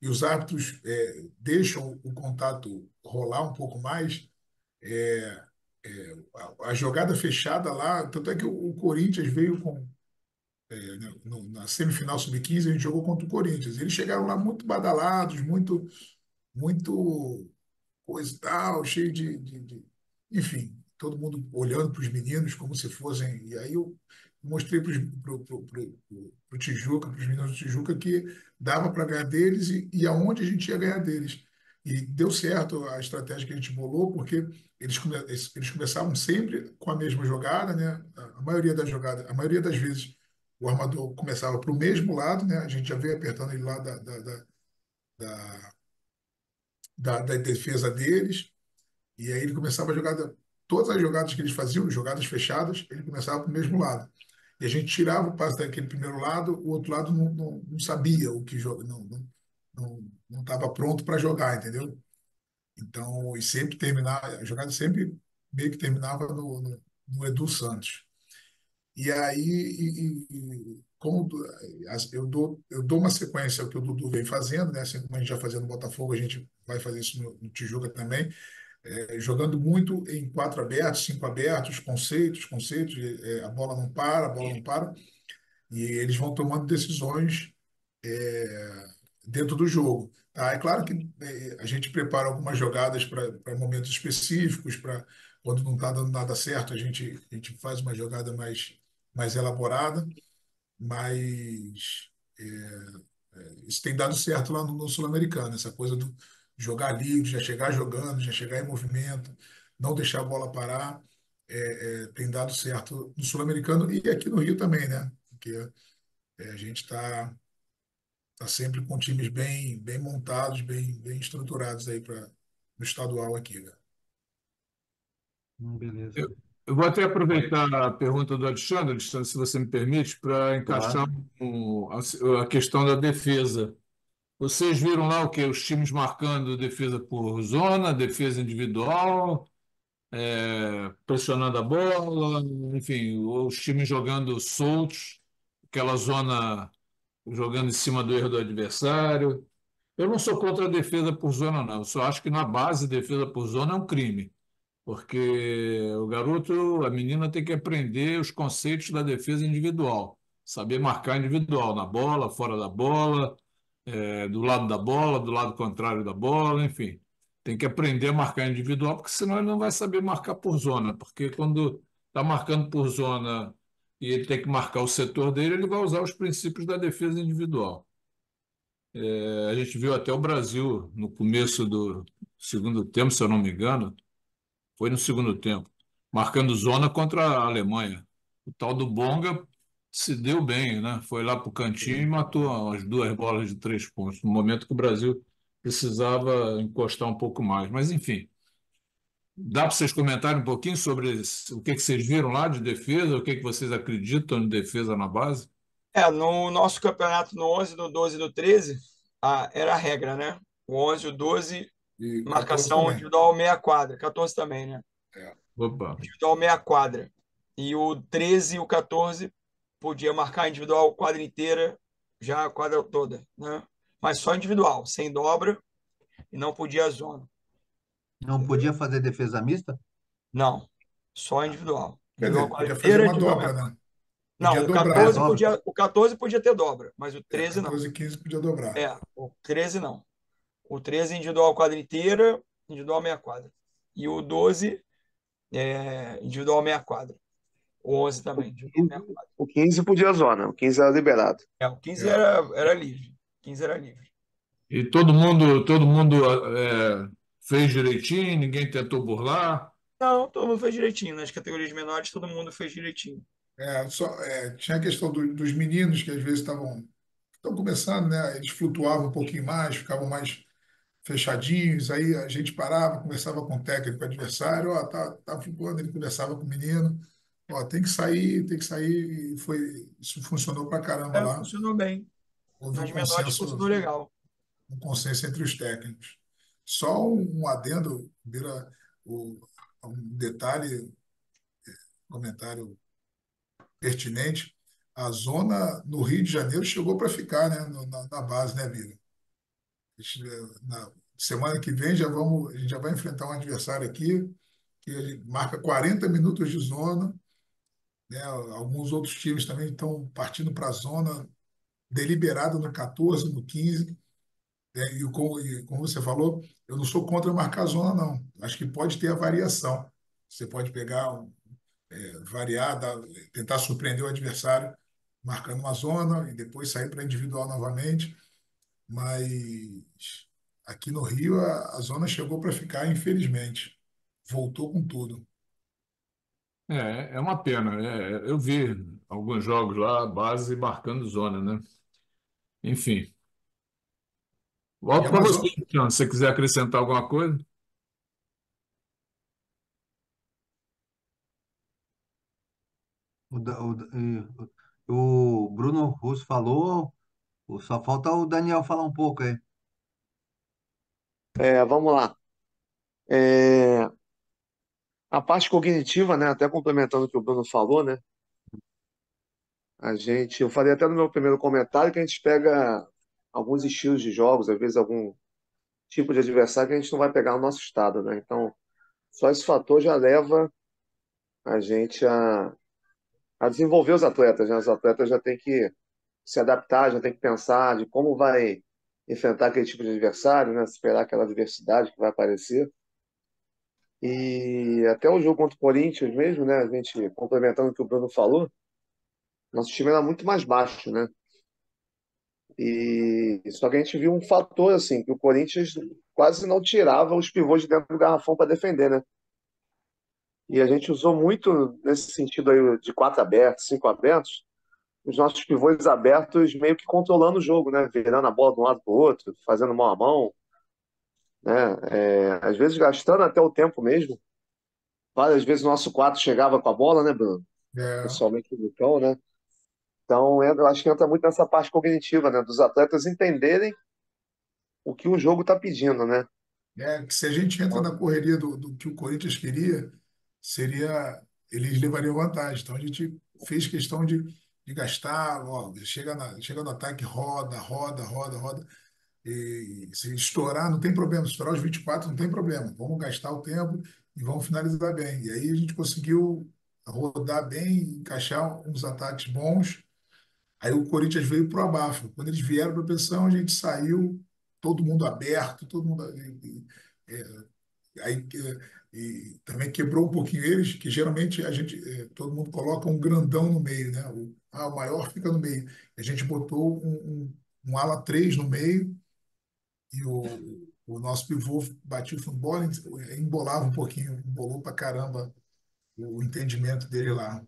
[SPEAKER 1] e os árbitros deixam o contato rolar um pouco mais, a jogada fechada lá, tanto é que o Corinthians veio né, na semifinal sub-15, a gente jogou contra o Corinthians. Eles chegaram lá muito badalados, muito coisa e tal, cheio enfim, todo mundo olhando para os meninos como se fossem. E aí eu mostrei para o Tijuca, para os meninos do Tijuca, que dava para ganhar deles e aonde a gente ia ganhar deles. E deu certo a estratégia que a gente bolou, porque eles começavam sempre com a mesma jogada, né? A maioria das jogadas, a maioria das vezes o armador começava para o mesmo lado, né? A gente já veio apertando ele lá da, da defesa deles. E aí ele começava a jogada, todas as jogadas que eles faziam, jogadas fechadas, ele começava para o mesmo lado. E a gente tirava o passe daquele primeiro lado, o outro lado não sabia o que joga, não estava pronto para jogar, entendeu? Então, e sempre terminava, a jogada sempre meio que terminava no Edu Santos. E aí, como eu dou uma sequência ao que o Dudu vem fazendo, né? Assim como a gente já fazia no Botafogo, a gente vai fazer isso no Tijuca também jogando muito em quatro abertos, cinco abertos, conceitos, a bola não para, a bola não para, e eles vão tomando decisões dentro do jogo. Tá? É claro que a gente prepara algumas jogadas para momentos específicos, para quando não está dando nada certo, a gente faz uma jogada mais elaborada, mas isso tem dado certo lá no Sul-Americano, essa coisa do jogar livre, já chegar jogando, já chegar em movimento, não deixar a bola parar, tem dado certo no Sul-Americano e aqui no Rio também, né? Porque a gente está tá sempre com times bem montados, bem estruturados aí para no estadual aqui, né?
[SPEAKER 6] Beleza.
[SPEAKER 4] Eu vou até aproveitar a pergunta do Alexandre, se você me permite, para encaixar
[SPEAKER 6] Claro.
[SPEAKER 4] a questão da defesa. Vocês viram lá o quê? Os times marcando defesa por zona, defesa individual, pressionando a bola, enfim, os times jogando soltos, aquela zona jogando em cima do erro do adversário. Eu não sou contra a defesa por zona, não. Eu só acho que na base, defesa por zona é um crime. Porque o garoto, a menina tem que aprender os conceitos da defesa individual, saber marcar individual, na bola, fora da bola, do lado da bola, do lado contrário da bola, enfim. Tem que aprender a marcar individual, porque senão ele não vai saber marcar por zona, porque quando está marcando por zona e ele tem que marcar o setor dele, ele vai usar os princípios da defesa individual. A gente viu até o Brasil no começo do segundo tempo, se eu não me engano, foi no segundo tempo, marcando zona contra a Alemanha. O tal do Bonga se deu bem, né? Foi lá para o cantinho e matou as duas bolas de 3 pontos, no momento que o Brasil precisava encostar um pouco mais. Mas, enfim, dá para vocês comentarem um pouquinho sobre o que vocês viram lá de defesa, o que vocês acreditam de defesa na base?
[SPEAKER 2] No nosso campeonato, no 11, no 12 e no 13, era a regra, né? O 11, o 12,
[SPEAKER 1] E 14
[SPEAKER 2] marcação
[SPEAKER 1] também.
[SPEAKER 2] individual meia quadra. 14 também, né?
[SPEAKER 1] É.
[SPEAKER 4] Opa,
[SPEAKER 2] Individual meia quadra. E o 13 e o 14 podia marcar individual quadra inteira, já a quadra toda, né? Mas só individual, sem dobra, e não podia a zona.
[SPEAKER 6] Não podia fazer defesa mista?
[SPEAKER 2] Não, só individual.
[SPEAKER 1] Quer
[SPEAKER 2] Individual
[SPEAKER 1] dizer,
[SPEAKER 2] quadra
[SPEAKER 1] podia fazer
[SPEAKER 2] inteira,
[SPEAKER 1] uma
[SPEAKER 2] individual
[SPEAKER 1] dobra,
[SPEAKER 2] meia.
[SPEAKER 1] né? Podia
[SPEAKER 2] Não,
[SPEAKER 6] Ah, é
[SPEAKER 1] dobrar.
[SPEAKER 6] dobra?
[SPEAKER 2] O 14 podia ter dobra, mas o
[SPEAKER 1] É,
[SPEAKER 2] 13 não.
[SPEAKER 1] 14 e 15 podia dobrar.
[SPEAKER 2] O 13 não. O 13 individual quadra inteira, individual meia quadra. E o 12 individual meia quadra. O 11
[SPEAKER 3] O
[SPEAKER 2] também, individual meia
[SPEAKER 3] 15,
[SPEAKER 2] quadra.
[SPEAKER 3] o 15 podia zona, o 15 era liberado.
[SPEAKER 2] O 15
[SPEAKER 1] É.
[SPEAKER 2] era livre. 15 era livre.
[SPEAKER 4] e todo mundo fez direitinho, ninguém tentou burlar.
[SPEAKER 2] Não, todo mundo fez direitinho. Nas categorias menores, todo mundo fez direitinho.
[SPEAKER 1] Tinha a questão dos meninos que às vezes estão começando, né? Eles flutuavam um pouquinho mais, ficavam mais fechadinhos, aí a gente parava, conversava com o técnico adversário, ó, tá flutuando, ele conversava com o menino, ó, tem que sair, isso funcionou pra caramba lá.
[SPEAKER 2] Funcionou bem.
[SPEAKER 1] Houve
[SPEAKER 2] Nas menores funcionou legal.
[SPEAKER 1] um consenso entre os técnicos. Só um adendo, Bira, o, um detalhe, comentário pertinente, a zona no Rio de Janeiro chegou para ficar, né, na base, né, Bira? Na semana que vem a gente já vai enfrentar um adversário aqui que ele marca 40 minutos de zona, né? Alguns outros times também estão partindo para a zona deliberada no 14, no 15, né? E como você falou, eu não sou contra marcar zona, não. Acho que pode ter a variação. Você pode pegar, variar, tentar surpreender o adversário marcando uma zona e depois sair para individual novamente. Mas aqui no Rio a zona chegou para ficar, infelizmente. Voltou com tudo.
[SPEAKER 4] É uma pena. Eu vi alguns jogos lá, base marcando zona, né? Enfim,
[SPEAKER 1] E
[SPEAKER 4] volto
[SPEAKER 1] a
[SPEAKER 4] para você,
[SPEAKER 1] Amazônia,
[SPEAKER 4] Cristiano, se você quiser acrescentar alguma coisa.
[SPEAKER 6] O Bruno Russo falou, só falta o Daniel falar um pouco aí.
[SPEAKER 3] Vamos lá. É, a parte cognitiva, né, até complementando o que o Bruno falou, né, eu falei até no meu primeiro comentário que a gente pega alguns estilos de jogos, às vezes algum tipo de adversário que a gente não vai pegar no nosso estado, né? Então, só esse fator já leva a gente a desenvolver os atletas, né? Os atletas já têm que se adaptar, já têm que pensar de como vai enfrentar aquele tipo de adversário, né? Esperar aquela adversidade que vai aparecer. E até o jogo contra o Corinthians mesmo, né? A gente complementando o que o Bruno falou, nosso time era muito mais baixo, né? E só que a gente viu um fator assim, que o Corinthians quase não tirava os pivôs de dentro do garrafão para defender, né? E a gente usou muito nesse sentido aí de quatro abertos, cinco abertos, os nossos pivôs abertos meio que controlando o jogo, né? Virando a bola de um lado para o outro, fazendo mão a mão, né? Às vezes gastando até o tempo mesmo. Várias vezes o nosso 4 chegava com a bola, né, Bruno?
[SPEAKER 1] É,
[SPEAKER 3] Principalmente o Lucão, né? Então, eu acho que entra muito nessa parte cognitiva, né? Dos atletas entenderem o que o jogo está pedindo, né?
[SPEAKER 1] que se a gente entra na correria do que o Corinthians queria, seria eles levariam vantagem. Então a gente fez questão de gastar, ó, chega no ataque, roda, roda, roda, roda. E se estourar, não tem problema. Se estourar os 24, não tem problema. Vamos gastar o tempo e vamos finalizar bem. E aí a gente conseguiu rodar bem, encaixar uns ataques bons. Aí o Corinthians veio para o abafo. Quando eles vieram para a pressão, a gente saiu, todo mundo aberto, todo mundo. Aí também quebrou um pouquinho eles, que geralmente todo mundo coloca um grandão no meio, né? O maior fica no meio. A gente botou um ala 3 no meio e o nosso pivô batia o futebol, embolava um pouquinho, embolou pra caramba o entendimento dele lá.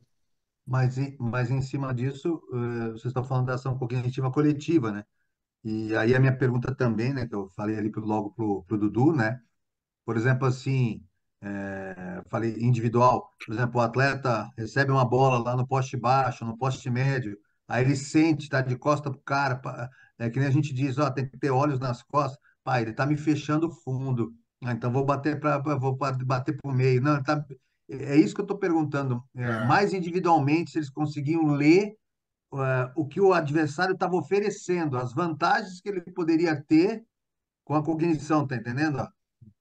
[SPEAKER 6] Mas em cima disso, vocês estão falando da ação cognitiva coletiva, né? E aí a minha pergunta também, né, que eu falei ali logo pro Dudu, né? Por exemplo, assim, falei individual, por exemplo, o atleta recebe uma bola lá no poste baixo, no poste médio, aí ele sente, tá de costa pro cara, é que nem a gente diz, ó, tem que ter olhos nas costas, pai, ele tá me fechando o fundo, então vou bater pro meio. Não, é isso que eu estou perguntando,
[SPEAKER 1] É,
[SPEAKER 6] mais individualmente, se eles conseguiam ler o que o adversário estava oferecendo, as vantagens que ele poderia ter com a cognição, tá entendendo?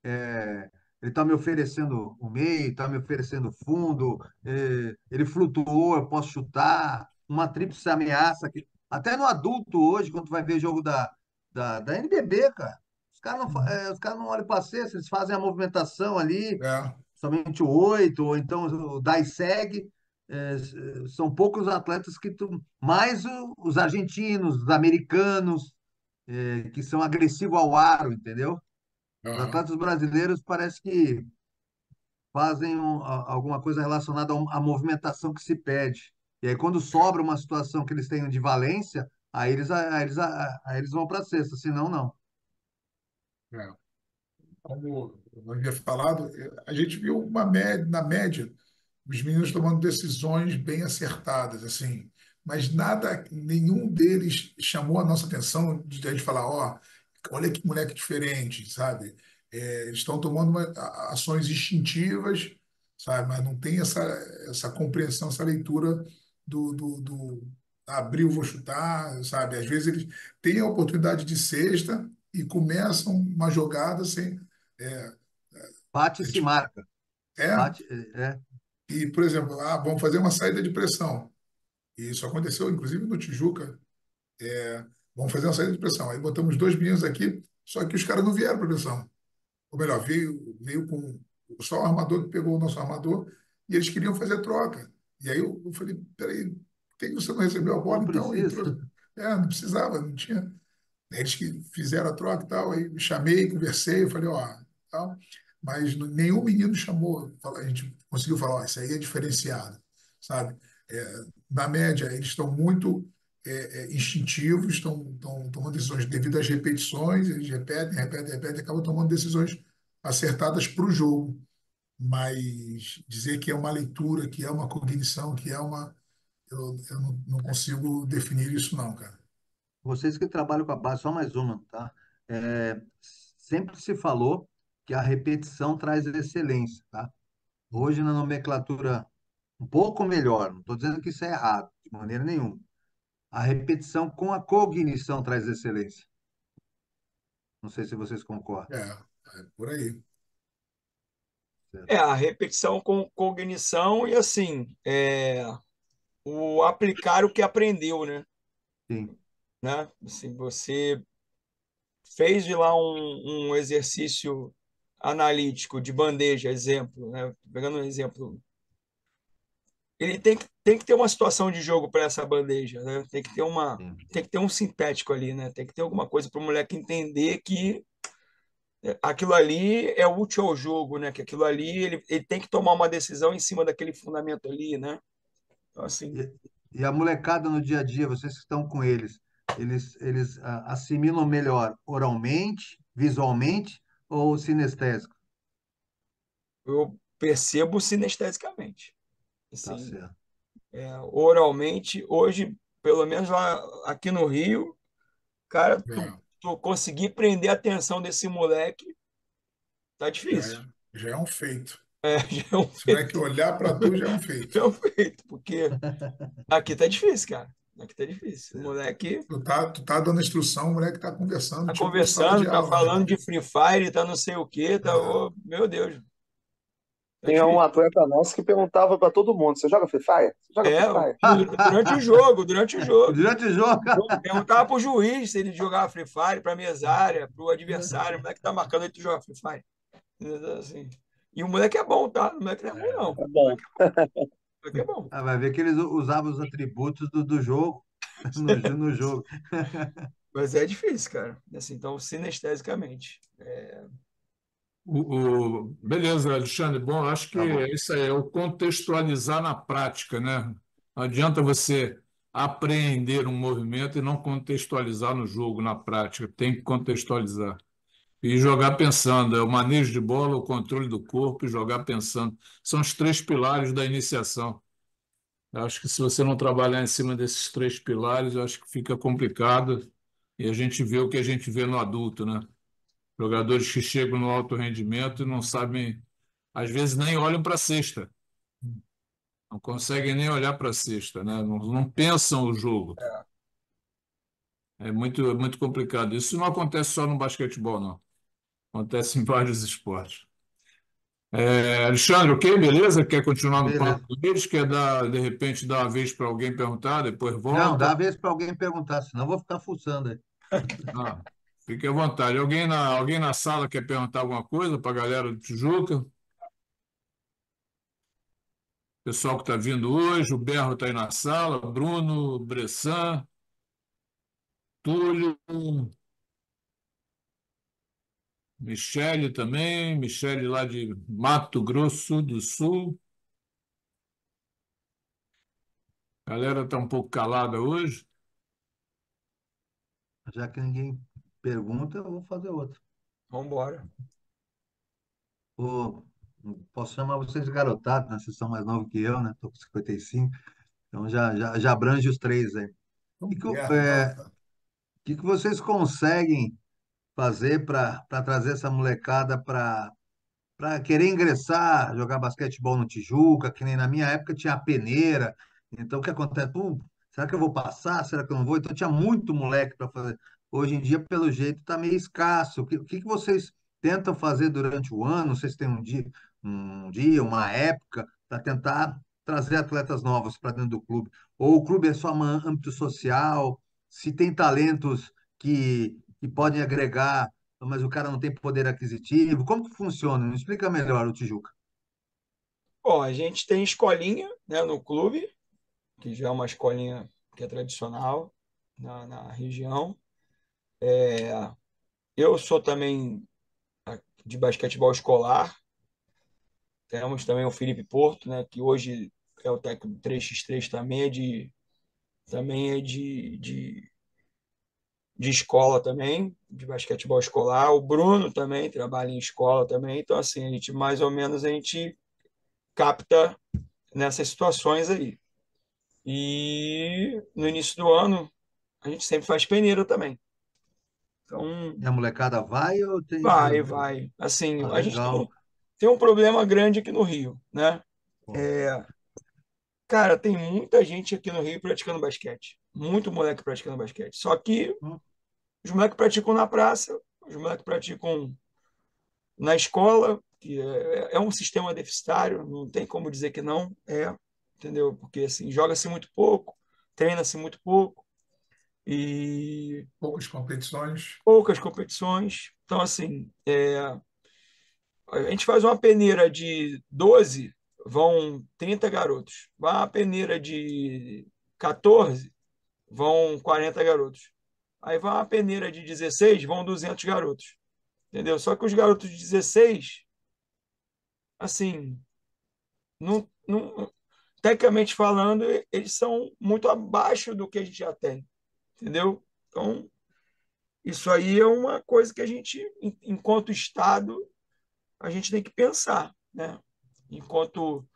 [SPEAKER 6] Ele está me oferecendo o meio, está me oferecendo o fundo, ele flutuou, eu posso chutar, uma tríplice ameaça. Até no adulto hoje, quando tu vai ver jogo da NBB, cara, os caras não olham para a cesta, eles fazem a movimentação ali,
[SPEAKER 1] é,
[SPEAKER 6] somente o 8, ou então o dá e segue. São poucos atletas mais os argentinos, os americanos, que são agressivos ao aro, entendeu? Os
[SPEAKER 1] aham.
[SPEAKER 6] atletas brasileiros parece que fazem alguma coisa relacionada à movimentação que se pede. E aí, quando sobra uma situação que eles têm de valência, aí eles vão para a cesta, senão não.
[SPEAKER 1] É. Como eu havia falado, a gente viu uma média, na média, os meninos tomando decisões bem acertadas, assim, mas nada, nenhum deles chamou a nossa atenção de a gente falar, ó, olha que moleque diferente, sabe? Eles estão tomando ações instintivas, sabe? Mas não tem essa compreensão, essa leitura do abriu, vou chutar, sabe? Às vezes eles têm a oportunidade de cesta e começam uma jogada sem. É,
[SPEAKER 6] Bate e
[SPEAKER 1] é,
[SPEAKER 6] se
[SPEAKER 1] tipo,
[SPEAKER 6] marca.
[SPEAKER 1] é,
[SPEAKER 6] Bate, é,
[SPEAKER 1] e, por exemplo, vamos fazer uma saída de pressão. E isso aconteceu, inclusive, no Tijuca. Vamos fazer uma saída de pressão. Aí botamos dois meninos aqui, só que os caras não vieram para pressão. Ou melhor, veio com só o armador que pegou o nosso armador e eles queriam fazer troca. E aí eu falei, peraí, por que você não recebeu a bola
[SPEAKER 6] não
[SPEAKER 1] então?
[SPEAKER 6] precisa.
[SPEAKER 1] Entrou. Não precisava, não tinha. Eles que fizeram a troca e tal, aí chamei, conversei, eu falei, ó, tal, mas nenhum menino chamou, a gente conseguiu falar, ó, isso aí é diferenciado, sabe? Na média, eles estão muito instintivos, estão tomando decisões devido às repetições, eles repetem, repetem, repetem, acabam tomando decisões acertadas para o jogo, mas dizer que é uma leitura, que é uma cognição, que é uma. Eu não consigo definir isso, não, cara.
[SPEAKER 6] Vocês que trabalham com a base, só mais uma, tá? É, sempre se falou que a repetição traz excelência, tá? Hoje, na nomenclatura um pouco melhor, não estou dizendo que isso é errado, de maneira nenhuma. A repetição com a cognição traz excelência. Não sei se vocês concordam.
[SPEAKER 1] É por aí.
[SPEAKER 6] Certo?
[SPEAKER 2] A repetição com cognição e assim, o aplicar o que aprendeu, né?
[SPEAKER 6] Sim.
[SPEAKER 2] Assim, você fez de lá um exercício analítico de bandeja, exemplo, né? Pegando um exemplo, ele tem que ter uma situação de jogo para essa bandeja, né?
[SPEAKER 6] Sim.
[SPEAKER 2] Tem que ter um sintético ali, né? Tem que ter alguma coisa para o moleque entender que aquilo ali é útil ao jogo, né? Que aquilo ali ele tem que tomar uma decisão em cima daquele fundamento ali, né? Então, assim,
[SPEAKER 6] E a molecada no dia a dia, vocês que estão com eles assimilam melhor oralmente, visualmente ou sinestésico?
[SPEAKER 2] Eu percebo sinestesicamente.
[SPEAKER 6] Tá
[SPEAKER 2] Assim,
[SPEAKER 6] certo.
[SPEAKER 2] oralmente, hoje, pelo menos lá aqui no Rio, cara, tu,
[SPEAKER 1] É,
[SPEAKER 2] tu conseguir prender a atenção desse moleque, tá
[SPEAKER 1] já
[SPEAKER 2] difícil.
[SPEAKER 1] é, já é um feito.
[SPEAKER 2] Já é um
[SPEAKER 1] Se o moleque
[SPEAKER 2] feito.
[SPEAKER 1] olhar para tu, já é um feito.
[SPEAKER 2] Já é um feito, porque aqui tá difícil, cara. Aqui tá difícil. O
[SPEAKER 6] Certo.
[SPEAKER 2] moleque
[SPEAKER 1] Tu tá dando instrução, o moleque tá conversando,
[SPEAKER 2] tá
[SPEAKER 1] tipo sala
[SPEAKER 2] conversando,
[SPEAKER 1] de
[SPEAKER 2] tá
[SPEAKER 1] aula, né?
[SPEAKER 2] falando de Free Fire, tá não sei o quê, tá,
[SPEAKER 1] É,
[SPEAKER 2] ô, meu Deus, tá
[SPEAKER 3] Tinha um
[SPEAKER 2] difícil.
[SPEAKER 3] atleta nosso que perguntava pra todo mundo: você joga Free Fire? Você joga
[SPEAKER 2] É,
[SPEAKER 3] Free Fire?
[SPEAKER 2] durante o jogo, durante o jogo.
[SPEAKER 6] Durante o jogo.
[SPEAKER 2] Perguntava pro juiz se ele jogava Free Fire, pra mesária, pro adversário. O moleque tá marcando aí, tu joga Free Fire. Assim. E o moleque é bom, tá? O moleque não é ruim, não. O
[SPEAKER 3] É bom.
[SPEAKER 2] moleque é bom.
[SPEAKER 6] Vai ver que eles usavam os atributos do jogo no jogo.
[SPEAKER 2] Mas é difícil, cara. Assim, então, sinestesicamente.
[SPEAKER 4] Beleza, Alexandre. Bom, acho que
[SPEAKER 6] Tá bom.
[SPEAKER 4] isso aí é o contextualizar na prática, né? Não adianta você apreender um movimento e não contextualizar no jogo, na prática. Tem que contextualizar. E jogar pensando, é o manejo de bola, o controle do corpo e jogar pensando. São os três pilares da iniciação. Eu acho que se você não trabalhar em cima desses três pilares, eu acho que fica complicado e a gente vê o que a gente vê no adulto, né? Jogadores que chegam no alto rendimento e não sabem, às vezes nem olham para a cesta, não conseguem nem olhar para a cesta, né? Não pensam o jogo. É muito complicado. Isso não acontece só no basquetebol, não. Acontece em vários esportes. Alexandre, ok, beleza? Quer continuar no papo
[SPEAKER 6] Beleza.
[SPEAKER 4] com eles? Quer dar, de repente, dar uma vez para alguém perguntar, depois
[SPEAKER 6] Não,
[SPEAKER 4] volta?
[SPEAKER 6] dá a vez para alguém perguntar, senão eu vou ficar fuçando aí.
[SPEAKER 4] Ah, fique à vontade. Alguém na sala quer perguntar alguma coisa para a galera do Tijuca? Pessoal que está vindo hoje, o Berro está aí na sala, Bruno, Bressan, Túlio, Michele também, Michele lá de Mato Grosso do Sul. A galera está um pouco calada hoje.
[SPEAKER 6] Já que ninguém pergunta, eu vou fazer outra.
[SPEAKER 2] Vamos embora.
[SPEAKER 6] Ô, posso chamar vocês de garotada, né? Vocês são mais novos que eu, né? Estou com 55, então já abrange os três aí.
[SPEAKER 1] tão
[SPEAKER 6] E
[SPEAKER 1] perto, não, cara.
[SPEAKER 6] que vocês conseguem fazer para trazer essa molecada para querer ingressar, jogar basquetebol no Tijuca, que nem na minha época tinha a peneira. Então, o que acontece? Pô, será que eu vou passar? Será que eu não vou? Então, tinha muito moleque para fazer. Hoje em dia, pelo jeito, está meio escasso. O que vocês tentam fazer durante o ano? Vocês têm um dia, uma época, para tentar trazer atletas novos para dentro do clube? Ou o clube é só um âmbito social? Se tem talentos que podem agregar, mas o cara não tem poder aquisitivo. Como que funciona? Me explica melhor o Tijuca.
[SPEAKER 2] Bom, a gente tem escolinha, né, no clube, que já é uma escolinha que é tradicional na região. Eu sou também de basquetebol escolar. Temos também o Felipe Porto, né, que hoje é o técnico do 3x3, também é de escola também, de basquetebol escolar. O Bruno também trabalha em escola também. Então, assim, a gente mais ou menos a gente capta nessas situações aí. E no início do ano, a gente sempre faz peneira também. Então,
[SPEAKER 6] E a molecada vai ou tem.
[SPEAKER 2] vai. Assim,
[SPEAKER 6] Ah,
[SPEAKER 2] a gente
[SPEAKER 6] legal.
[SPEAKER 2] tem um problema grande aqui no Rio, né?
[SPEAKER 6] Pô,
[SPEAKER 2] Cara, tem muita gente aqui no Rio praticando basquete. Muito moleque praticando basquete. Só que
[SPEAKER 6] pô,
[SPEAKER 2] os moleques praticam na praça, os moleques praticam na escola, que é um sistema deficitário, não tem como dizer que não é, entendeu? Porque assim, joga-se muito pouco, treina-se muito pouco e
[SPEAKER 1] Poucas competições.
[SPEAKER 2] poucas competições. Então, assim, a gente faz uma peneira de 12, vão 30 garotos. Vai uma peneira de 14, vão 40 garotos. Aí vai uma peneira de 16, vão 200 garotos. Entendeu? Só que os garotos de 16, assim, não tecnicamente falando, eles são muito abaixo do que a gente já tem, entendeu? Então, isso aí é uma coisa que a gente, enquanto Estado, a gente tem que pensar, né? Enquanto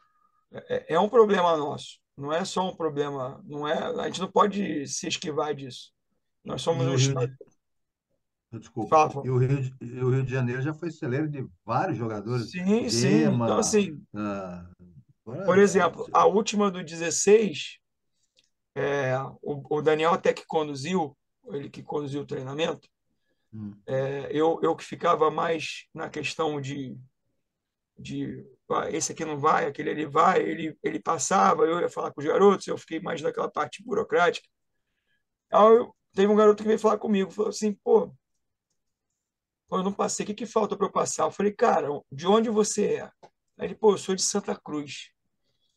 [SPEAKER 2] é um problema nosso, não é só um problema, não é, a gente não pode se esquivar disso. Nós
[SPEAKER 6] E
[SPEAKER 2] somos um
[SPEAKER 6] o Rio
[SPEAKER 2] Estado.
[SPEAKER 6] de... Desculpa.
[SPEAKER 2] Fala.
[SPEAKER 6] E o Rio de Janeiro já foi celeiro de vários jogadores.
[SPEAKER 2] Sim, sim. Então,
[SPEAKER 6] Gema,
[SPEAKER 2] assim,
[SPEAKER 6] ah,
[SPEAKER 2] por
[SPEAKER 6] agora,
[SPEAKER 2] exemplo, a última do 16, o Daniel até que conduziu, ele que conduziu o treinamento,
[SPEAKER 6] hum,
[SPEAKER 2] eu que ficava mais na questão esse aqui não vai, aquele ali vai, ele passava, eu ia falar com os garotos, eu fiquei mais naquela parte burocrática. Teve um garoto que veio falar comigo, falou assim, pô, eu não passei, o que que falta para eu passar? Eu falei, cara, de onde você é? Aí ele, pô, eu sou de Santa Cruz.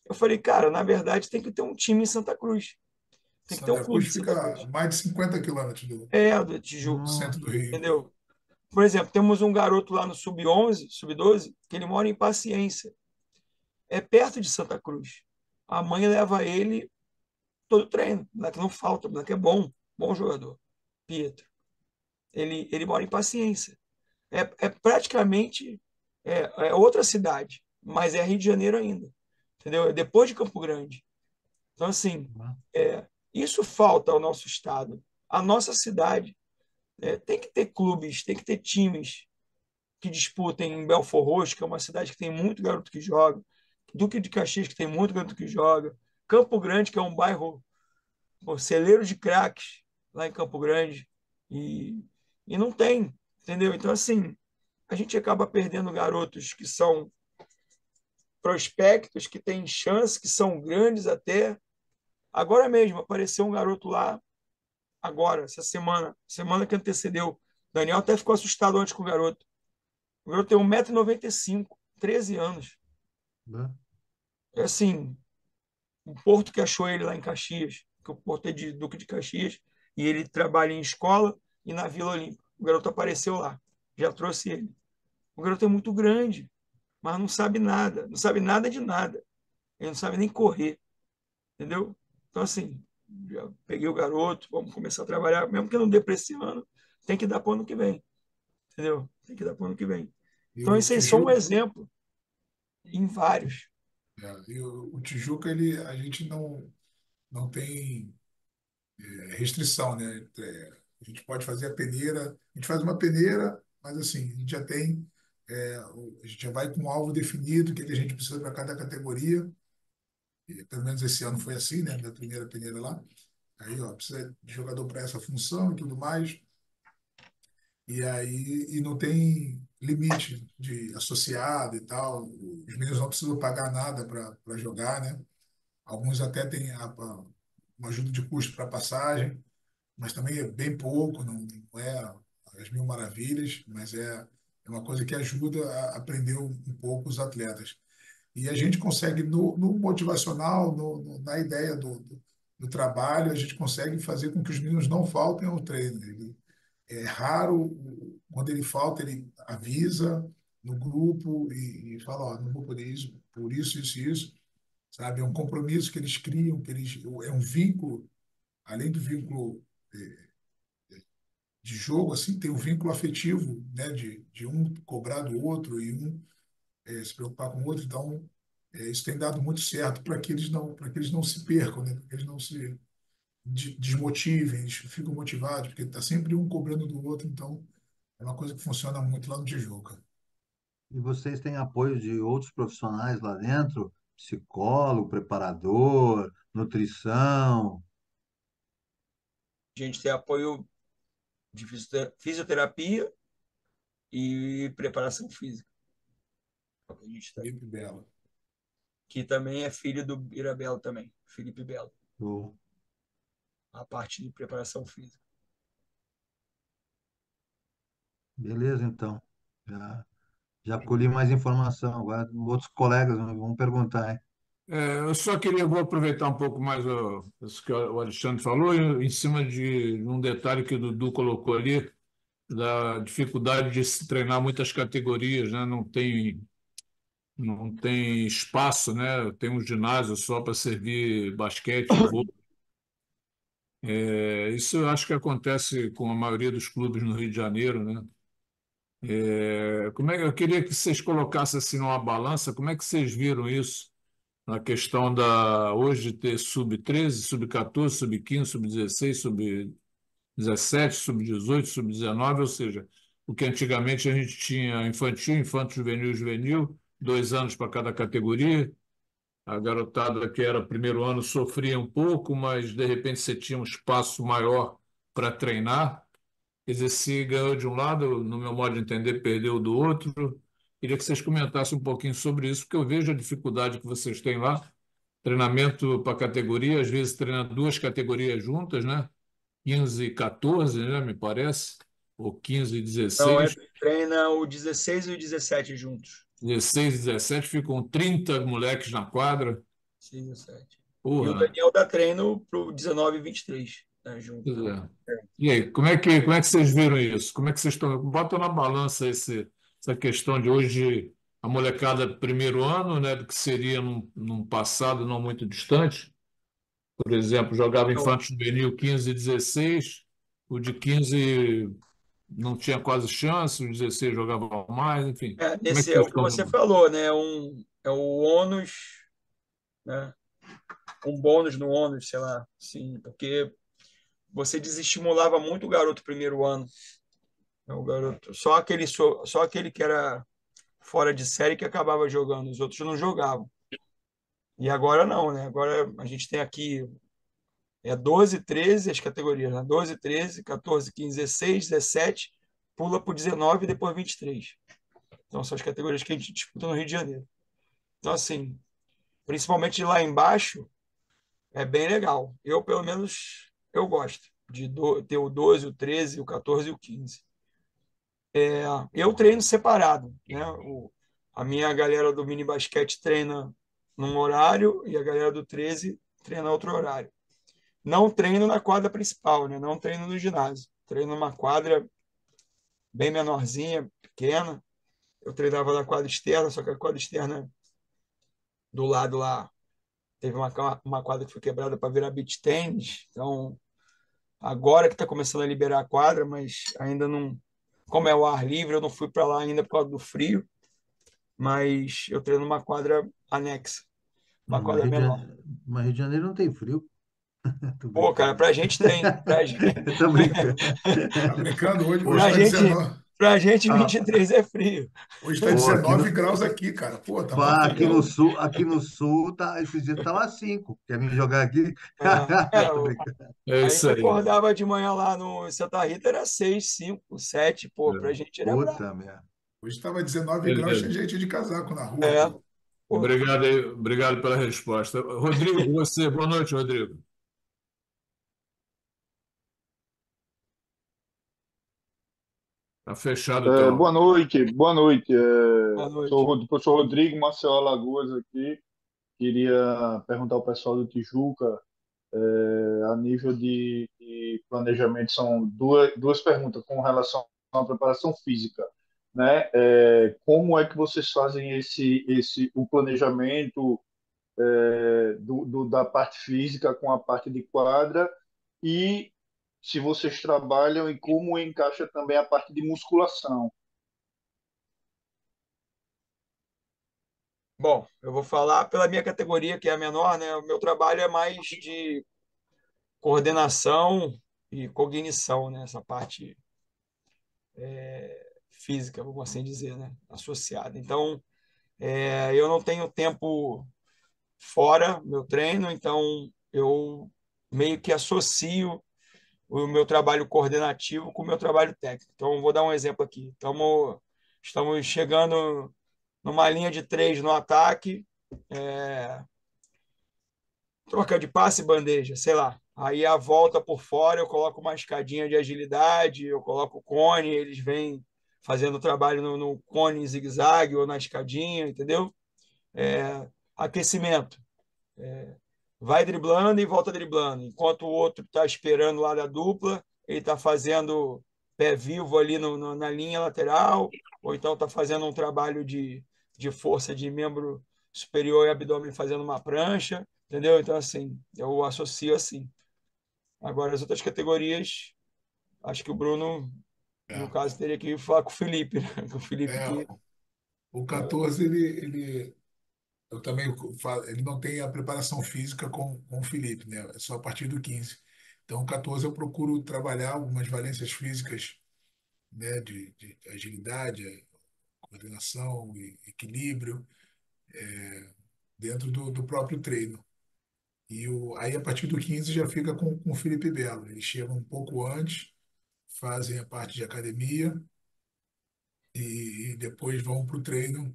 [SPEAKER 2] Eu falei, cara, na verdade tem que ter um time em Santa Cruz. Tem que ter um
[SPEAKER 1] Santa Cruz
[SPEAKER 2] clube em Santa
[SPEAKER 1] fica
[SPEAKER 2] Cruz.
[SPEAKER 1] a mais de 50 quilômetros
[SPEAKER 2] Do Tijuca,
[SPEAKER 1] do centro
[SPEAKER 6] nossa,
[SPEAKER 1] do Rio.
[SPEAKER 2] entendeu? Por exemplo, temos um garoto lá no Sub-11, Sub-12, que ele mora em Paciência. É perto de Santa Cruz. A mãe leva ele todo treino. O moleque não falta, o moleque é bom, bom jogador. Pietro. Ele mora em Paciência. É praticamente é outra cidade, mas é Rio de Janeiro ainda. Entendeu? É depois de Campo Grande. Então, assim, isso falta ao nosso estado. A nossa cidade tem que ter clubes, tem que ter times que disputem em Belfort Roxo, que é uma cidade que tem muito garoto que joga, Duque de Caxias, que tem muito garoto que joga, Campo Grande, que é um bairro, celeiro de craques lá em Campo Grande, e, e não tem, entendeu? Então, assim, a gente acaba perdendo garotos que são prospectos, que têm chance, que são grandes até. Agora mesmo, apareceu um garoto lá, agora, essa semana que antecedeu. O Daniel até ficou assustado antes com o garoto. O garoto tem 1,95 m, 13 anos.
[SPEAKER 6] né?
[SPEAKER 2] É assim, o Porto que achou ele lá em Caxias, que o Porto é de Duque de Caxias, e ele trabalha em escola e na Vila Olímpica. O garoto apareceu lá, já trouxe ele. O garoto é muito grande, mas não sabe nada, não sabe nada de nada. Ele não sabe nem correr, entendeu? Então, assim, já peguei o garoto, vamos começar a trabalhar, mesmo que não dê para esse ano, tem que dar para o ano que vem, entendeu? Tem que dar para o ano que vem.
[SPEAKER 1] E
[SPEAKER 2] Então,
[SPEAKER 1] o
[SPEAKER 2] isso aí é só um
[SPEAKER 1] Tijuca,
[SPEAKER 2] exemplo em vários.
[SPEAKER 1] o Tijuca a gente não tem restrição, né? A gente pode fazer a peneira, a gente faz uma peneira, mas assim, a gente já tem, a gente já vai com um alvo definido, o que que a gente precisa para cada categoria. E, pelo menos esse ano foi assim, né? Minha primeira peneira lá. Aí, ó, precisa de jogador para essa função e tudo mais. E aí, e não tem limite de associado e tal. Os meninos não precisam pagar nada para jogar, né? Alguns até têm uma ajuda de custo para passagem, mas também é bem pouco, não é as mil maravilhas, mas é uma coisa que ajuda a aprender um pouco os atletas. E a gente consegue, no motivacional, na ideia do trabalho, a gente consegue fazer com que os meninos não faltem ao treino. É raro, quando ele falta, ele avisa no grupo e fala, ó, não vou poder isso, por isso, isso e isso, sabe? É um compromisso que eles criam, é um vínculo, além do vínculo de jogo, assim, tem um vínculo afetivo, né? De um cobrar do outro e um se preocupar com o outro. Então, isso tem dado muito certo para que eles não se percam, né? Para que eles não se desmotivem, eles ficam motivados, porque está sempre um cobrando do outro. Então, é uma coisa que funciona muito lá no Tijuca.
[SPEAKER 6] E vocês têm apoio de outros profissionais lá dentro? Psicólogo, preparador, nutrição?
[SPEAKER 2] A gente tem apoio de fisioterapia e preparação física. É o que a gente tem.
[SPEAKER 1] Felipe Belo.
[SPEAKER 2] Que também é filho do Birabelo também, Felipe Belo,
[SPEAKER 6] Show.
[SPEAKER 2] a parte de preparação física.
[SPEAKER 6] Beleza, então. Já colhi mais informação. Agora, outros colegas vão perguntar, hein?
[SPEAKER 4] Eu só queria, vou aproveitar um pouco mais isso que o Alexandre falou, em cima de um detalhe que o Dudu colocou ali, da dificuldade de se treinar muitas categorias, né? Não tem não tem espaço, né? Tem um ginásio só para servir basquete, vôlei. Isso eu acho que acontece com a maioria dos clubes no Rio de Janeiro, né? Como é que eu queria que vocês colocassem assim numa balança, como é que vocês viram isso na questão da hoje ter sub-13, sub-14, sub-15, sub-16, sub-17, sub-18, sub-19, ou seja, o que antigamente a gente tinha infantil, infanto, juvenil, juvenil, 2 anos para cada categoria. A garotada que era primeiro ano sofria um pouco, mas de repente você tinha um espaço maior para treinar. Quer dizer, se ganhou de um lado, no meu modo de entender, perdeu do outro. Queria que vocês comentassem um pouquinho sobre isso, porque eu vejo a dificuldade que vocês têm lá. Treinamento para categoria, às vezes treina duas categorias juntas, né? 15 e 14, né, me parece, ou 15 e
[SPEAKER 2] Não,
[SPEAKER 4] 16.
[SPEAKER 2] treina o 16 e o 17 juntos.
[SPEAKER 4] 16 e 17 ficam 30 moleques na quadra.
[SPEAKER 2] 16 e 17. E o
[SPEAKER 4] Porra.
[SPEAKER 2] Daniel dá treino para o 19 e 23, né, junto.
[SPEAKER 4] Pois é. E aí, como é que vocês viram isso? Como é que vocês estão? Bota na balança essa questão de hoje, a molecada primeiro ano, né, do que seria num passado não muito distante. Por exemplo, jogava
[SPEAKER 2] Então,
[SPEAKER 4] infanto juvenil 15 e 16, o de 15 não tinha quase chance, o 16 jogava mais, enfim. Como é que
[SPEAKER 2] nesse é
[SPEAKER 4] vocês
[SPEAKER 2] o que
[SPEAKER 4] estão
[SPEAKER 2] você
[SPEAKER 4] vendo?
[SPEAKER 2] falou, né? É o ônus, né? Um bônus no ônus, sei lá, sim, porque você desestimulava muito o garoto primeiro ano, né? O garoto, só aquele que era fora de série que acabava jogando, os outros não jogavam. E agora não, né? Agora a gente tem aqui 12, 13 as categorias, né? 12, 13, 14, 15, 16, 17, pula para o 19 e depois 23. Então são as categorias que a gente disputa no Rio de Janeiro. Então, assim, principalmente lá embaixo, é bem legal. Eu, pelo menos, eu gosto de ter o 12, o 13, o 14 e o 15. Eu treino separado, né? A minha galera do mini basquete treina num horário e a galera do 13 treina outro horário. Não treino na quadra principal, né? Não treino no ginásio. Treino numa quadra bem menorzinha, pequena. Eu treinava na quadra externa, só que a quadra externa do lado lá teve uma quadra que foi quebrada para virar beach tennis. Então, agora que está começando a liberar a quadra, mas ainda não. Como é o ar livre, eu não fui para lá ainda por causa do frio, mas eu treino numa quadra anexa, uma
[SPEAKER 6] Mas
[SPEAKER 2] quadra menor.
[SPEAKER 6] Rio de Janeiro não tem frio. Tô
[SPEAKER 2] Pô, cara,
[SPEAKER 6] brincando.
[SPEAKER 2] pra gente tem.
[SPEAKER 6] Tô brincando.
[SPEAKER 1] Tá brincando? Hoje
[SPEAKER 2] Pra
[SPEAKER 1] está
[SPEAKER 2] gente,
[SPEAKER 1] 19,
[SPEAKER 2] pra gente
[SPEAKER 6] Ah,
[SPEAKER 2] 23 é frio.
[SPEAKER 1] hoje tá
[SPEAKER 6] pô,
[SPEAKER 1] 19 graus aqui, cara. Pô, tá mó frio.
[SPEAKER 6] aqui no sul tá, esses dias tava 5. Quer me jogar aqui? Tô brincando.
[SPEAKER 4] É
[SPEAKER 2] A
[SPEAKER 4] isso
[SPEAKER 2] gente
[SPEAKER 4] aí.
[SPEAKER 2] acordava de manhã lá no Santa Rita, era 6, 5, 7, pô, pra gente era brabo.
[SPEAKER 6] Puta merda.
[SPEAKER 1] Hoje estava 19 graus, tinha
[SPEAKER 4] Beleza.
[SPEAKER 1] gente de casaco na rua,
[SPEAKER 2] É,
[SPEAKER 1] pô.
[SPEAKER 2] pô.
[SPEAKER 4] Obrigado aí, obrigado pela resposta. Rodrigo, você, boa noite, Rodrigo. Tá fechado o teu
[SPEAKER 7] Boa
[SPEAKER 4] áudio.
[SPEAKER 7] noite, boa noite.
[SPEAKER 2] Boa
[SPEAKER 7] Sou
[SPEAKER 2] noite.
[SPEAKER 7] o professor Rodrigo, Maceió, Alagoas aqui. Queria perguntar ao pessoal do Tijuca, a nível de planejamento, são duas perguntas com relação à preparação física, né? Como é que vocês fazem o planejamento da parte física com a parte de quadra e se vocês trabalham e como encaixa também a parte de musculação?
[SPEAKER 2] Bom, eu vou falar pela minha categoria, que é a menor, né? O meu trabalho é mais de coordenação e cognição, né? Essa parte física, vamos assim dizer, né? Associada. Então, eu não tenho tempo fora meu treino, então eu meio que associo o meu trabalho coordenativo com o meu trabalho técnico. Então, vou dar um exemplo aqui. Estamos chegando numa linha de 3 no ataque, troca de passe e bandeja, sei lá. Aí a volta por fora, eu coloco uma escadinha de agilidade, eu coloco o cone, eles vêm fazendo trabalho no cone em zigue-zague ou na escadinha, entendeu? Aquecimento. Vai driblando e volta driblando. Enquanto o outro está esperando lá da dupla, ele está fazendo pé vivo ali na linha lateral, ou então está fazendo um trabalho de de força de membro superior e abdômen fazendo uma prancha, entendeu? Então, assim, eu associo assim. Agora, as outras categorias, acho que o Bruno, no
[SPEAKER 1] É,
[SPEAKER 2] caso, teria que falar com o Felipe, né? Com o Felipe
[SPEAKER 1] é,
[SPEAKER 2] que...
[SPEAKER 1] o 14, eu também ele não tem a preparação física com o Felipe, né? É só a partir do 15. Então, o 14 eu procuro trabalhar algumas valências físicas, né? De agilidade, coordenação e equilíbrio dentro do próprio treino. Aí, a partir do 15, já fica com o Felipe Belo. Eles chegam um pouco antes, fazem a parte de academia e depois vão para o treino,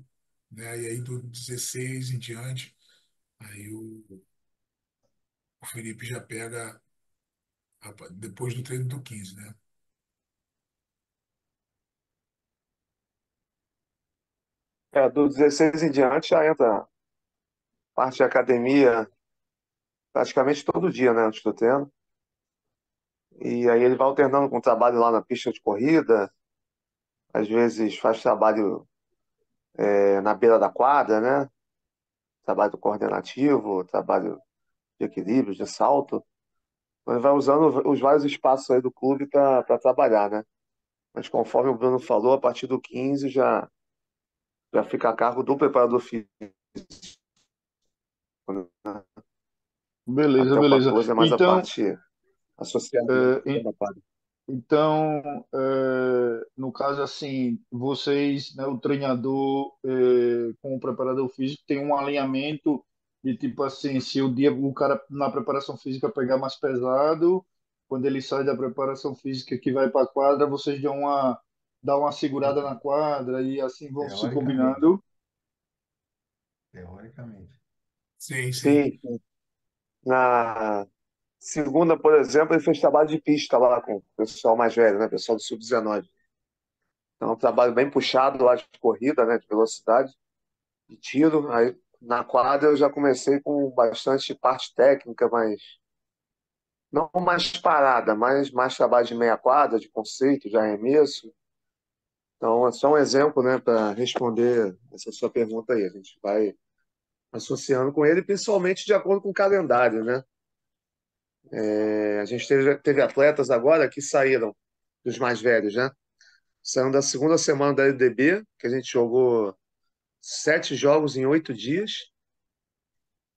[SPEAKER 1] né? E aí, do 16 em diante, aí o Felipe já pega depois do treino do 15, né?
[SPEAKER 3] Do 16 em diante já entra a parte de academia praticamente todo dia, né, antes do treino. E aí ele vai alternando com trabalho lá na pista de corrida, às vezes faz trabalho na beira da quadra, né? Trabalho coordenativo, trabalho de equilíbrio, de salto. Mas vai usando os vários espaços aí do clube para trabalhar, né? Mas conforme o Bruno falou, a partir do 15 já fica a cargo do preparador físico, né?
[SPEAKER 7] Beleza,
[SPEAKER 3] Até o
[SPEAKER 7] beleza.
[SPEAKER 3] 14 é mais a
[SPEAKER 7] Então,
[SPEAKER 3] parte associada
[SPEAKER 7] é,
[SPEAKER 3] da quadra.
[SPEAKER 7] Então, no caso assim, vocês, né, o treinador com o preparador físico tem um alinhamento de tipo assim, se o dia o cara na preparação física pegar mais pesado, quando ele sai da preparação física que vai para a quadra, vocês dão uma segurada na quadra e assim vão se
[SPEAKER 6] Teoricamente.
[SPEAKER 7] combinando.
[SPEAKER 6] Teoricamente.
[SPEAKER 1] Sim, sim.
[SPEAKER 3] Sim, na segunda, por exemplo, ele fez trabalho de pista lá com o pessoal mais velho, né? Pessoal do Sub-19. Então, é um trabalho bem puxado lá de corrida, né? De velocidade, de tiro. Aí, na quadra, eu já comecei com bastante parte técnica, mas não mais parada, mas mais trabalho de meia quadra, de conceito, de arremesso. Então, é só um exemplo, né, para responder essa sua pergunta aí. A gente vai associando com ele, principalmente de acordo com o calendário, né? A gente teve atletas agora que saíram dos mais velhos, né? Saíram da segunda semana da LDB, que a gente jogou 7 jogos em 8 dias,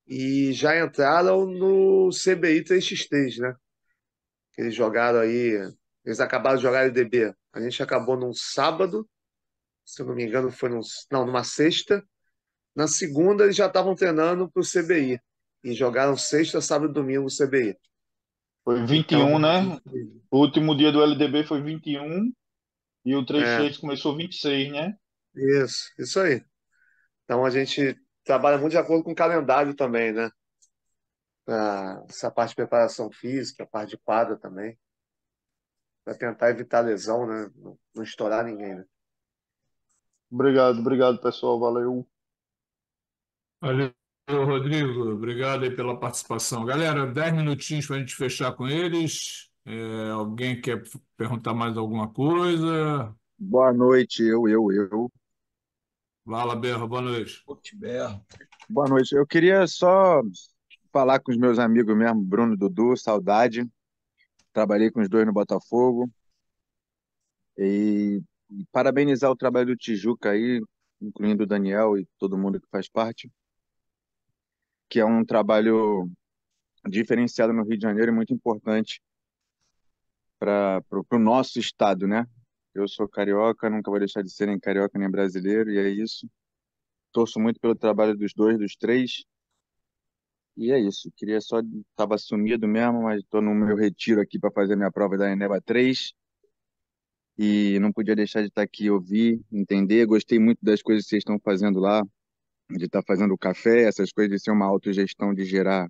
[SPEAKER 3] e já entraram no CBI 3x3, né? Que eles jogaram aí, eles acabaram de jogar LDB. A gente acabou num sábado, se eu não me engano, não, numa sexta. Na segunda, eles já estavam treinando para o CBI. E jogaram sexta, sábado e domingo no CBI.
[SPEAKER 7] Foi
[SPEAKER 3] Então,
[SPEAKER 7] 21, né? O último dia do LDB foi 21 e o
[SPEAKER 3] é,
[SPEAKER 7] 3x3 começou 26, né?
[SPEAKER 3] isso aí. Então, a gente trabalha muito de acordo com o calendário também, né? Essa parte de preparação física, a parte de quadra também, para tentar evitar lesão, né? Não estourar ninguém, né?
[SPEAKER 7] Obrigado, obrigado, pessoal. Valeu.
[SPEAKER 4] Valeu, Rodrigo. Obrigado aí pela participação. Galera, 10 minutinhos para a gente fechar com eles. Alguém quer perguntar mais alguma coisa?
[SPEAKER 8] Boa noite, eu.
[SPEAKER 4] Vala Berra, boa noite.
[SPEAKER 2] Tiver.
[SPEAKER 8] Boa noite. Eu queria só falar com os meus amigos mesmo, Bruno e Dudu, saudade. Trabalhei com os dois no Botafogo e parabenizar o trabalho do Tijuca aí, incluindo o Daniel e todo mundo que faz parte, que é um trabalho diferenciado no Rio de Janeiro e muito importante para o nosso estado, né? Eu sou carioca, nunca vou deixar de ser nem carioca nem brasileiro, e é isso. Torço muito pelo trabalho dos dois, dos três. E é isso. Queria só. Estava sumido mesmo, mas estou no meu retiro aqui para fazer minha prova da Eneva 3 e não podia deixar de estar aqui e ouvir, entender. Gostei muito das coisas que vocês estão fazendo lá, de estar fazendo o café, essas coisas de ser uma autogestão, de gerar,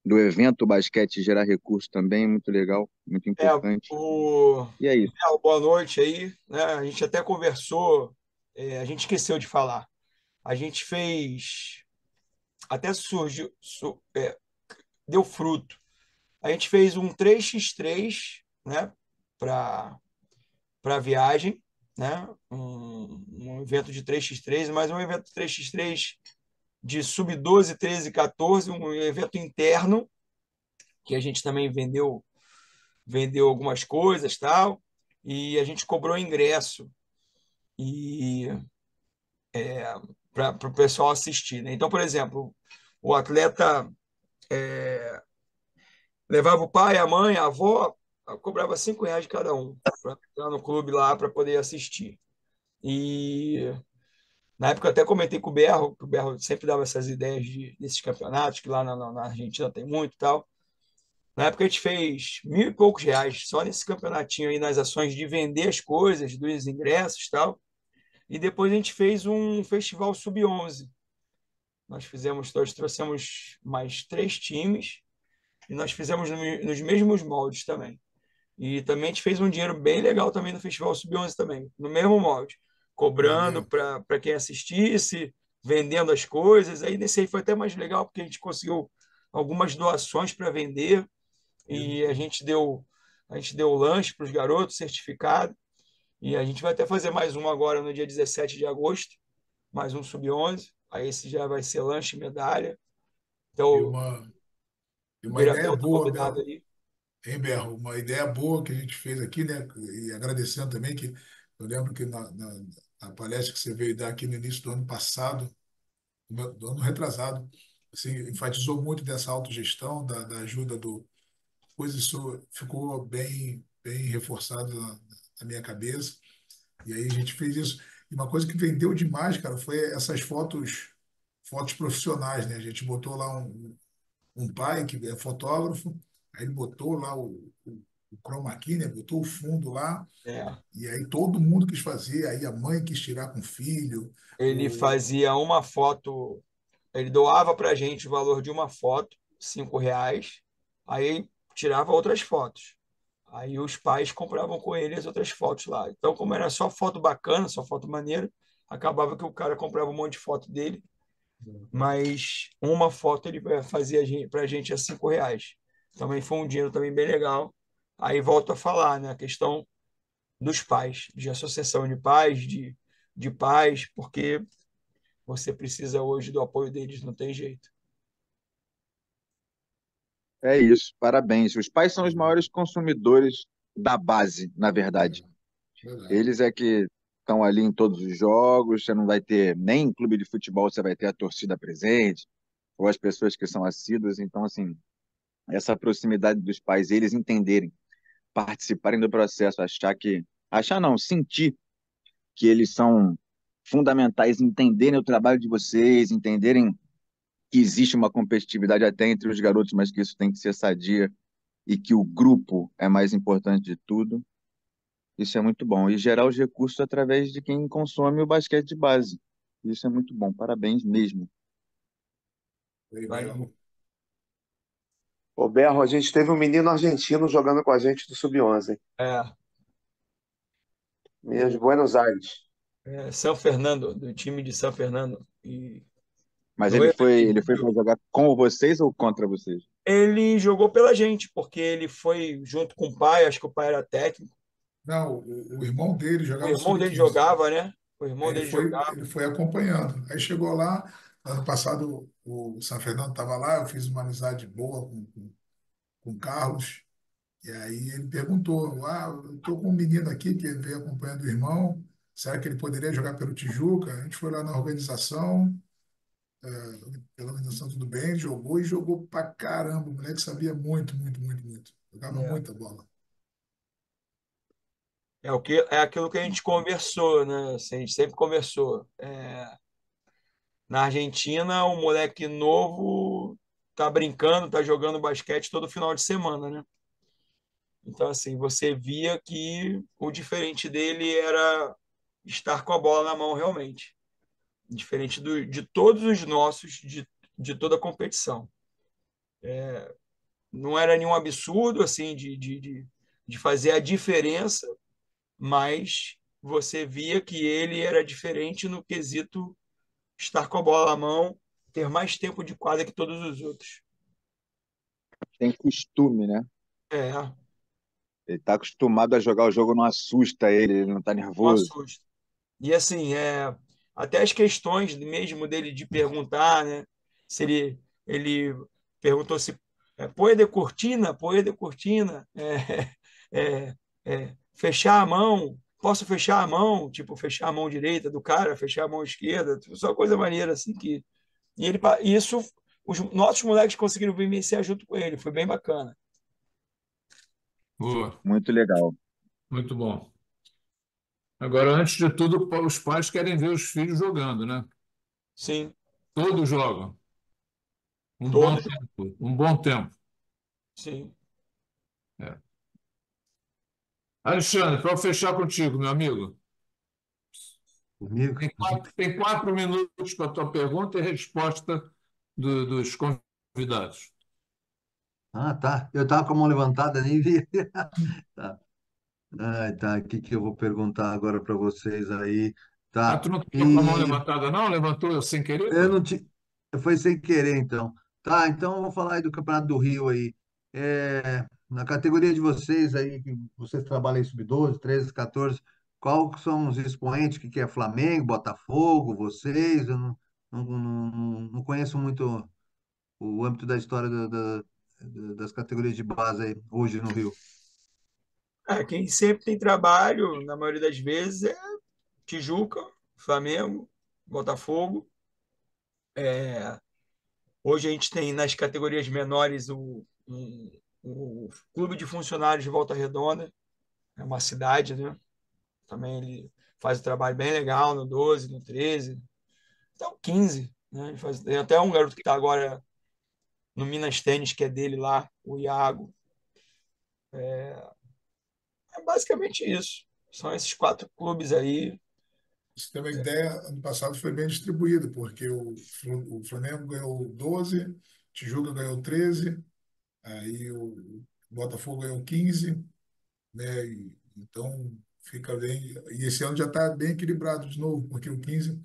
[SPEAKER 8] do evento basquete, gerar recursos também. Muito legal, muito
[SPEAKER 2] É,
[SPEAKER 8] importante.
[SPEAKER 2] o...
[SPEAKER 8] E é isso.
[SPEAKER 2] Boa noite aí, né? A gente até conversou, a gente esqueceu de falar. A gente fez, até surgiu, deu fruto. A gente fez um 3x3, né? Para viagem, né? Um evento de 3x3, mas um evento 3x3 de sub-12, 13, 14, um evento interno, que a gente também vendeu algumas coisas, tal, e a gente cobrou ingresso e para o pessoal assistir, né? Então, por exemplo, o atleta levava o pai, a mãe, a avó, cobrava R$ 5 de cada um para entrar no clube lá para poder assistir. E na época eu até comentei com o Berro, que o Berro sempre dava essas ideias desses campeonatos, que lá na Argentina tem muito e tal. Na época a gente fez R$ 1.000 e poucos só nesse campeonatinho aí, nas ações de vender as coisas, dos ingressos e tal. E depois a gente fez um festival sub-11. Nós trouxemos mais 3 times e nós fizemos nos mesmos moldes também. E também a gente fez um dinheiro bem legal também no Festival Sub-11 também, no mesmo molde, cobrando
[SPEAKER 1] Maneiro.
[SPEAKER 2] para quem assistisse, vendendo as coisas. Aí nesse aí foi até mais legal, porque a gente conseguiu algumas doações para vender e a gente deu lanche para os garotos, certificado. E a gente vai até fazer mais um agora no dia 17 de agosto, mais um Sub-11. Aí esse já vai ser lanche e medalha.
[SPEAKER 1] E
[SPEAKER 2] Então,
[SPEAKER 1] uma, e
[SPEAKER 2] o
[SPEAKER 1] uma ideia
[SPEAKER 2] Biratel está
[SPEAKER 1] boa,
[SPEAKER 2] convidado
[SPEAKER 1] Berro,
[SPEAKER 2] aí.
[SPEAKER 1] hein, Berro? Uma ideia boa que a gente fez aqui, né? E agradecendo também que eu lembro que na palestra que você veio dar aqui no início do ano passado, do ano retrasado, assim, enfatizou muito dessa autogestão, da ajuda do. Pois isso ficou bem reforçado na minha cabeça. E aí a gente fez isso. E uma coisa que vendeu demais, cara, foi essas fotos profissionais, né? A gente botou lá um pai que é fotógrafo, aí ele botou lá o chroma key, né? Botou o fundo lá,
[SPEAKER 2] É.
[SPEAKER 1] e aí todo mundo quis fazer, aí a mãe quis tirar com o filho,
[SPEAKER 2] Ele fazia uma foto, ele doava para a gente o valor de uma foto, R$ 5, aí tirava outras fotos. Aí os pais compravam com ele as outras fotos lá. Então, como era só foto bacana, só foto maneira, acabava que o cara comprava um monte de foto dele, mas uma foto ele fazia para a gente a R$ 5. Também foi um dinheiro também bem legal. Aí volto a falar, né, a questão dos pais, de associação de pais, porque você precisa hoje do apoio deles, não tem jeito.
[SPEAKER 8] É isso, parabéns. Os pais são os maiores consumidores da base, na verdade.
[SPEAKER 1] verdade.
[SPEAKER 8] Eles é que estão ali em todos os jogos, você não vai ter, nem em clube de futebol você vai ter a torcida presente, ou as pessoas que são assíduas. Então, assim, essa proximidade dos pais, eles entenderem, participarem do processo, achar não, sentir que eles são fundamentais, entenderem o trabalho de vocês, entenderem que existe uma competitividade até entre os garotos, mas que isso tem que ser sadia e que o grupo é mais importante de tudo. Isso é muito bom. E gerar os recursos através de quem consome o basquete de base. Isso é muito bom. Parabéns mesmo.
[SPEAKER 1] Aí,
[SPEAKER 2] Valeu.
[SPEAKER 1] Berro.
[SPEAKER 3] Ô, Berro, a gente teve um menino argentino jogando com a gente do Sub-11,
[SPEAKER 2] É,
[SPEAKER 3] de
[SPEAKER 2] o
[SPEAKER 3] Buenos Aires.
[SPEAKER 2] São Fernando, do time de São Fernando. E
[SPEAKER 8] Mas
[SPEAKER 2] no evento,
[SPEAKER 8] ele foi para jogar com vocês ou contra vocês?
[SPEAKER 2] ele jogou pela gente, porque ele foi junto com o pai, acho que o pai era técnico.
[SPEAKER 1] Não, o irmão dele
[SPEAKER 2] O
[SPEAKER 1] jogava
[SPEAKER 2] irmão dele
[SPEAKER 1] sub-15.
[SPEAKER 2] jogava, né? O
[SPEAKER 1] Aí
[SPEAKER 2] irmão
[SPEAKER 1] ele
[SPEAKER 2] dele
[SPEAKER 1] foi,
[SPEAKER 2] jogava.
[SPEAKER 1] ele foi acompanhando. Aí chegou lá, ano passado o San Fernando estava lá, eu fiz uma amizade boa com o Carlos. E aí ele perguntou: eu estou com um menino aqui que veio acompanhando o irmão, será que ele poderia jogar pelo Tijuca? A gente foi lá na organização, pela organização tudo bem, ele jogou e jogou pra caramba. O moleque sabia muito, muito, muito, muito. Jogava
[SPEAKER 2] É.
[SPEAKER 1] muita bola.
[SPEAKER 2] É aquilo que a gente conversou, né? Assim, a gente sempre conversou. Na Argentina, o moleque novo tá brincando, tá jogando basquete todo final de semana, né? Então, assim, você via que o diferente dele era estar com a bola na mão realmente. Diferente de todos os nossos, de toda a competição. Não era nenhum absurdo, assim, de fazer a diferença, mas você via que ele era diferente no quesito estar com a bola na mão, ter mais tempo de quadra que todos os outros.
[SPEAKER 8] Tem costume, né?
[SPEAKER 2] É,
[SPEAKER 8] Ele está acostumado a jogar o jogo, não assusta ele, ele não está
[SPEAKER 2] não
[SPEAKER 8] nervoso.
[SPEAKER 2] assusta. E assim, até as questões mesmo dele de perguntar, né? Se ele perguntou se poe de cortina, fechar a mão, posso fechar a mão, tipo, fechar a mão direita do cara, fechar a mão esquerda, tipo, só coisa maneira assim que. E isso, os nossos moleques conseguiram vivenciar junto com ele, foi bem bacana.
[SPEAKER 4] Boa,
[SPEAKER 8] Muito legal.
[SPEAKER 4] muito bom. Agora, antes de tudo, os pais querem ver os filhos jogando, né?
[SPEAKER 2] Sim,
[SPEAKER 4] Todos jogam. Um bom
[SPEAKER 2] todos,
[SPEAKER 4] tempo, um bom tempo.
[SPEAKER 2] sim.
[SPEAKER 4] É. Alexandre, para fechar contigo, meu amigo,
[SPEAKER 6] Comigo?
[SPEAKER 4] tem 4 minutos para a tua pergunta e resposta dos convidados.
[SPEAKER 6] Ah, tá. Eu estava com a mão levantada, nem vi. Tá. Ah, tá. O que que eu vou perguntar agora para vocês aí?
[SPEAKER 4] Ah,
[SPEAKER 6] Tá.
[SPEAKER 4] tu não estava com a mão
[SPEAKER 6] E
[SPEAKER 4] levantada, não? Levantou eu sem querer,
[SPEAKER 6] eu
[SPEAKER 4] pô?
[SPEAKER 6] não te... Foi sem querer, então. Tá, então eu vou falar aí do Campeonato do Rio aí. Na categoria de vocês aí, que vocês trabalham em sub-12, 13, 14, qual que são os expoentes? Que é Flamengo, Botafogo, vocês? Eu não conheço muito o âmbito da história das categorias de base aí, hoje no Rio.
[SPEAKER 2] Quem sempre tem trabalho, na maioria das vezes, é Tijuca, Flamengo, Botafogo. Hoje a gente tem nas categorias menores o Clube de Funcionários de Volta Redonda, é uma cidade, né? Também ele faz um trabalho bem legal no 12, no 13, até o 15, né? Tem até um garoto que está agora no Minas Tênis, que é dele lá, o Iago. É basicamente isso. São esses 4 clubes aí.
[SPEAKER 1] Você tem uma ideia, ano passado foi bem distribuído, porque o Flamengo ganhou 12, Tijuca ganhou 13, aí o Botafogo ganhou 15, né? Então fica bem. E esse ano já está bem equilibrado de novo, porque o 15,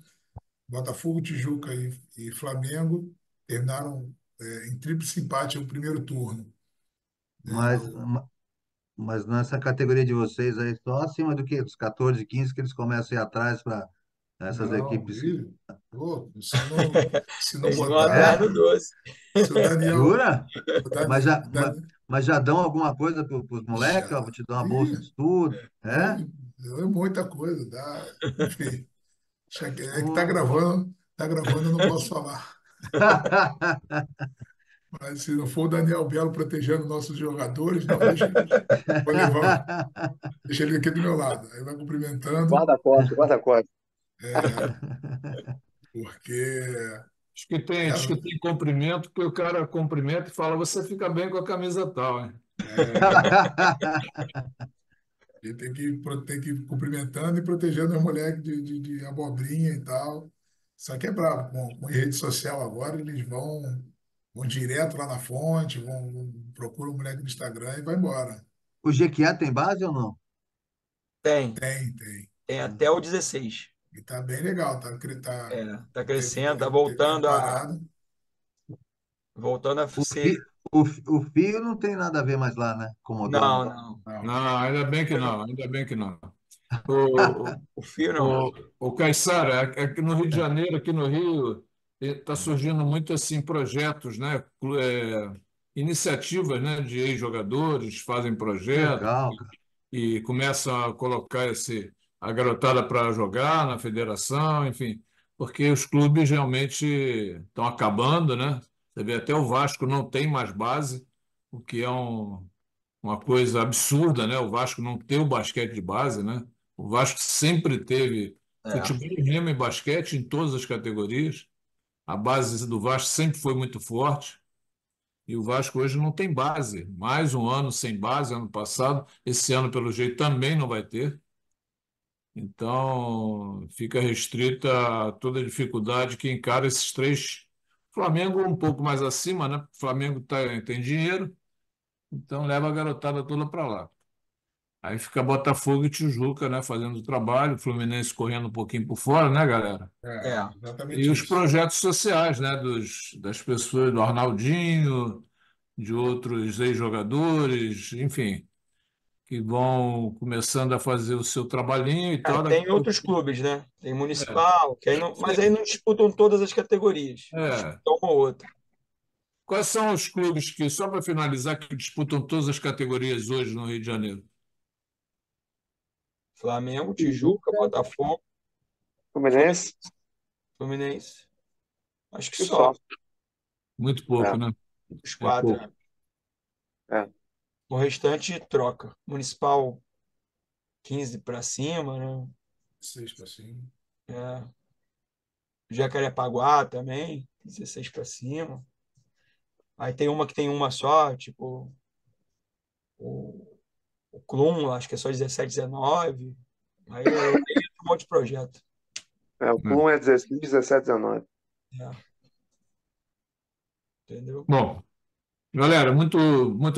[SPEAKER 1] Botafogo, Tijuca e Flamengo terminaram em tríplice empate no primeiro turno, né?
[SPEAKER 6] Mas, mas nessa categoria de vocês aí, só acima do que? Dos 14, 15 que eles começam a ir atrás para essas
[SPEAKER 1] Não,
[SPEAKER 6] equipes.
[SPEAKER 1] pô, se não
[SPEAKER 2] Eles vão atrás
[SPEAKER 1] botar,
[SPEAKER 2] no 12.
[SPEAKER 1] se o Daniel,
[SPEAKER 6] Jura?
[SPEAKER 1] o
[SPEAKER 6] Mas
[SPEAKER 1] Dani,
[SPEAKER 6] já,
[SPEAKER 1] o
[SPEAKER 6] ma-
[SPEAKER 1] Dani,
[SPEAKER 6] mas já dão alguma coisa para os moleques? Ó, vou
[SPEAKER 1] já,
[SPEAKER 6] te dar uma bolsa de
[SPEAKER 1] ih,
[SPEAKER 6] estudo.
[SPEAKER 1] não,
[SPEAKER 6] É?
[SPEAKER 1] não é muita coisa, dá, enfim, é que
[SPEAKER 6] Ô.
[SPEAKER 1] tá gravando, eu não posso falar. Mas se não for o Daniel Belo protegendo nossos jogadores, não, vou levar, deixa ele aqui do meu lado. Aí vai cumprimentando,
[SPEAKER 3] Guarda-costas, guarda-costas.
[SPEAKER 1] é, porque
[SPEAKER 4] Diz que tem cumprimento, que o cara cumprimenta e fala, você fica bem com a camisa tal, hein?
[SPEAKER 1] ele tem que ir cumprimentando e protegendo as mulheres de abobrinha e tal. Só que é bravo, com rede social agora, eles vão direto lá na fonte, procuram o moleque no Instagram e vai embora.
[SPEAKER 6] O Jequié tem base ou não?
[SPEAKER 2] Tem.
[SPEAKER 1] Tem.
[SPEAKER 2] Tem até o 16.
[SPEAKER 1] E tá bem legal,
[SPEAKER 2] Tá
[SPEAKER 1] teve,
[SPEAKER 2] crescendo, tá
[SPEAKER 1] teve uma parada.
[SPEAKER 2] voltando a
[SPEAKER 6] O,
[SPEAKER 2] ser.
[SPEAKER 6] fi, o Fio não tem nada a ver mais lá, né? Como dono.
[SPEAKER 2] Não, não.
[SPEAKER 1] Não.
[SPEAKER 4] Não, ainda bem que não, ainda bem que não. O,
[SPEAKER 2] O Fio não.
[SPEAKER 4] o Caiçara, aqui no Rio de Janeiro, aqui no Rio, está surgindo muito assim projetos, né? Iniciativas, né? De ex-jogadores fazem projetos
[SPEAKER 6] Legal, cara.
[SPEAKER 4] e começam a colocar a garotada para jogar na federação, enfim, porque os clubes realmente estão acabando, né? Você vê, até o Vasco não tem mais base, o que é uma coisa absurda, né? O Vasco não ter o basquete de base, né? O Vasco sempre teve
[SPEAKER 2] É.
[SPEAKER 4] futebol, remo e basquete em todas as categorias. A base do Vasco sempre foi muito forte. E o Vasco hoje não tem base. Mais um ano sem base, ano passado. Esse ano, pelo jeito, também não vai ter. Então, fica restrita a toda a dificuldade que encara esses três. Flamengo um pouco mais acima, né? O Flamengo tem dinheiro, então leva a garotada toda para lá. Aí fica Botafogo e Tijuca, né? Fazendo o trabalho, o Fluminense correndo um pouquinho por fora, né, galera?
[SPEAKER 2] É.
[SPEAKER 4] E
[SPEAKER 1] Exatamente
[SPEAKER 4] os
[SPEAKER 1] isso.
[SPEAKER 4] projetos sociais, né? Das pessoas, do Arnaldinho, de outros ex-jogadores, enfim. que vão começando a fazer o seu trabalhinho e tal.
[SPEAKER 2] Tem outros clubes, né? Tem
[SPEAKER 4] É,
[SPEAKER 2] Municipal, que aí não, mas aí
[SPEAKER 4] sim,
[SPEAKER 2] não disputam todas as categorias.
[SPEAKER 4] é.
[SPEAKER 2] Disputam uma ou outra.
[SPEAKER 4] Quais são os clubes que, só para finalizar, que disputam todas as categorias hoje no Rio de Janeiro?
[SPEAKER 2] Flamengo, Tijuca,
[SPEAKER 3] Tijuca,
[SPEAKER 2] Botafogo,
[SPEAKER 3] Fluminense
[SPEAKER 2] Fluminense. Acho que
[SPEAKER 3] e
[SPEAKER 2] só.
[SPEAKER 3] só.
[SPEAKER 4] Muito pouco,
[SPEAKER 3] É,
[SPEAKER 4] né?
[SPEAKER 2] Os
[SPEAKER 4] É
[SPEAKER 2] quatro.
[SPEAKER 4] pouco.
[SPEAKER 3] é.
[SPEAKER 2] O restante troca. Municipal 15 para cima, né?
[SPEAKER 1] 6 para cima.
[SPEAKER 2] É. Jacarepaguá também, 16 para cima. Aí tem uma que tem uma só, tipo o, o Clum, acho que é só 17, 19. Aí entra um monte de projeto.
[SPEAKER 3] O
[SPEAKER 4] É.
[SPEAKER 3] Plum é 16, 17, 19.
[SPEAKER 2] É, entendeu?
[SPEAKER 4] Bom, galera, muito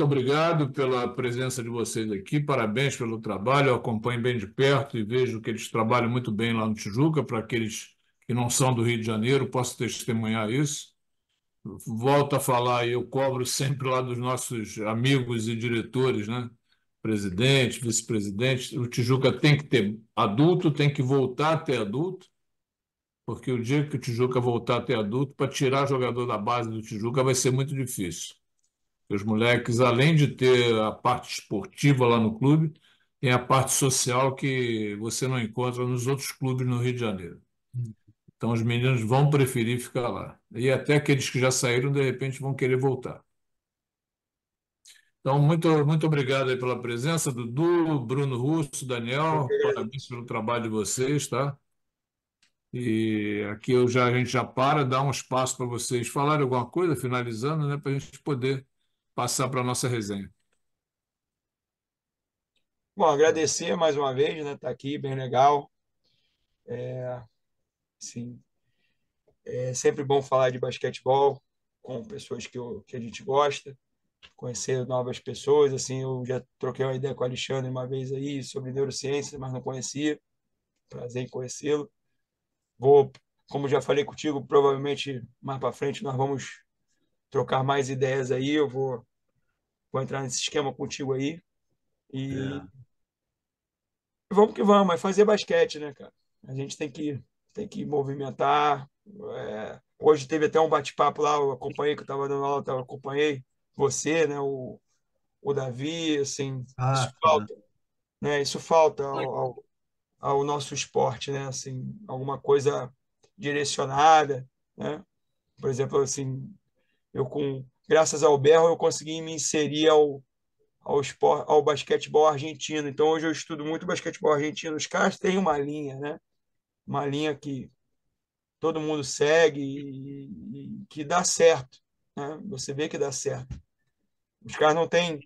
[SPEAKER 4] obrigado pela presença de vocês aqui. Parabéns pelo trabalho. Eu acompanho bem de perto e vejo que eles trabalham muito bem lá no Tijuca. Para aqueles que não são do Rio de Janeiro, posso testemunhar isso. Volto a falar, e eu cobro sempre lá dos nossos amigos e diretores, né? Presidente, vice-presidente. O Tijuca tem que ter adulto, tem que voltar a ter adulto, porque o dia que o Tijuca voltar a ter adulto, para tirar jogador da base do Tijuca vai ser muito difícil. Os moleques, além de ter a parte esportiva lá no clube, tem a parte social que você não encontra nos outros clubes no Rio de Janeiro. Então, os meninos vão preferir ficar lá. E até aqueles que já saíram, de repente, vão querer voltar. Então, muito obrigado aí pela presença, Dudu, Bruno Russo,
[SPEAKER 2] Eu que
[SPEAKER 4] Daniel. Parabéns
[SPEAKER 2] agradeço.
[SPEAKER 4] pelo trabalho de vocês, tá? E aqui a gente já dá um espaço para vocês falarem alguma coisa, finalizando, né, para a gente poder passar para a nossa resenha.
[SPEAKER 2] Bom, agradecer mais uma vez, né? Tá aqui, bem legal. Sim, é sempre bom falar de basquetebol com pessoas que a gente gosta, conhecer novas pessoas. Assim, eu já troquei uma ideia com o Alexandre uma vez aí sobre neurociência, mas não conhecia. Prazer em conhecê-lo. Vou, como já falei contigo, provavelmente mais para frente nós vamos trocar mais ideias aí. Vou entrar nesse esquema contigo aí. E
[SPEAKER 6] É.
[SPEAKER 2] vamos que vamos, é fazer basquete, né, cara? A gente tem que movimentar. Hoje teve até um bate-papo lá, eu acompanhei, que eu estava dando aula, eu acompanhei você, né, o Davi, assim, isso
[SPEAKER 6] Ah, sim.
[SPEAKER 2] falta, né? Isso falta ao nosso esporte, né? Assim, alguma coisa direcionada, né? Por exemplo, assim, graças ao Berro eu consegui me inserir ao basquetebol argentino. Então hoje eu estudo muito basquetebol argentino. Os caras têm uma linha, né? Uma linha que todo mundo segue e que dá certo, né? Você vê que dá certo. Os caras não têm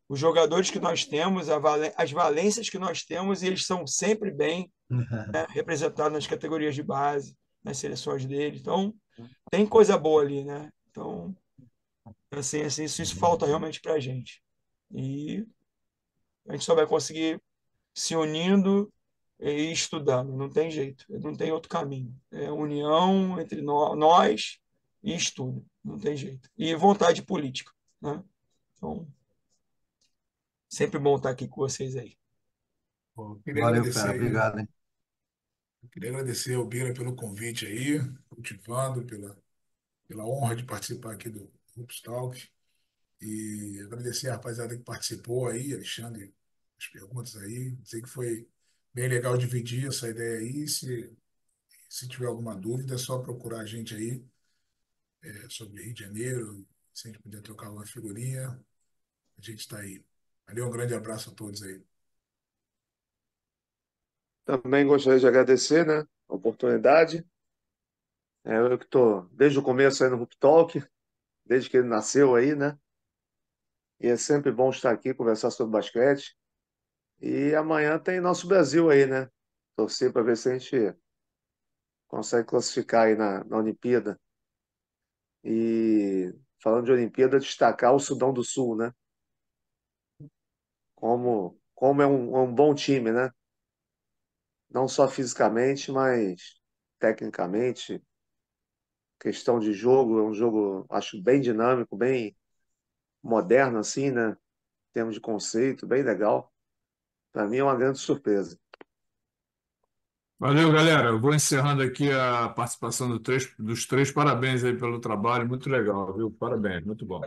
[SPEAKER 2] os jogadores que nós temos, as valências que nós temos, e eles são sempre bem, né, representados nas categorias de base, nas seleções deles. Então, tem coisa boa ali, né? Então, assim, isso falta realmente para a gente. E a gente só vai conseguir se unindo e estudando, não tem jeito, não tem outro caminho. É união entre nós e estudo, não tem jeito. E vontade política, né? Então, sempre bom estar aqui com vocês aí.
[SPEAKER 1] Bom,
[SPEAKER 6] Valeu, fera. Obrigado, hein?
[SPEAKER 1] queria agradecer ao Bira pelo convite aí, cultivando, pela honra de participar aqui do Hoops Talk. E agradecer a rapaziada que participou aí, Alexandre, as perguntas aí. Sei que foi bem legal dividir essa ideia aí. Se tiver alguma dúvida, é só procurar a gente aí sobre Rio de Janeiro. Se a gente puder trocar uma figurinha, a gente está aí. Valeu, um grande abraço a todos aí.
[SPEAKER 3] Também gostaria de agradecer, né, a oportunidade. Eu que estou desde o começo aí no Hoop Talk, desde que ele nasceu aí, né? E é sempre bom estar aqui, conversar sobre basquete. E amanhã tem nosso Brasil aí, né? Torcer para ver se a gente consegue classificar aí na Olimpíada. E falando de Olimpíada, destacar o Sudão do Sul, né? Como é um bom time, né? Não só fisicamente, mas tecnicamente, questão de jogo, é um jogo, acho, bem dinâmico, bem moderno, assim, né? Em termos de conceito, bem legal. Para mim é uma grande surpresa.
[SPEAKER 4] Valeu, galera. Eu vou encerrando aqui a participação dos três. Parabéns aí pelo trabalho, muito legal, viu? Parabéns, muito bom.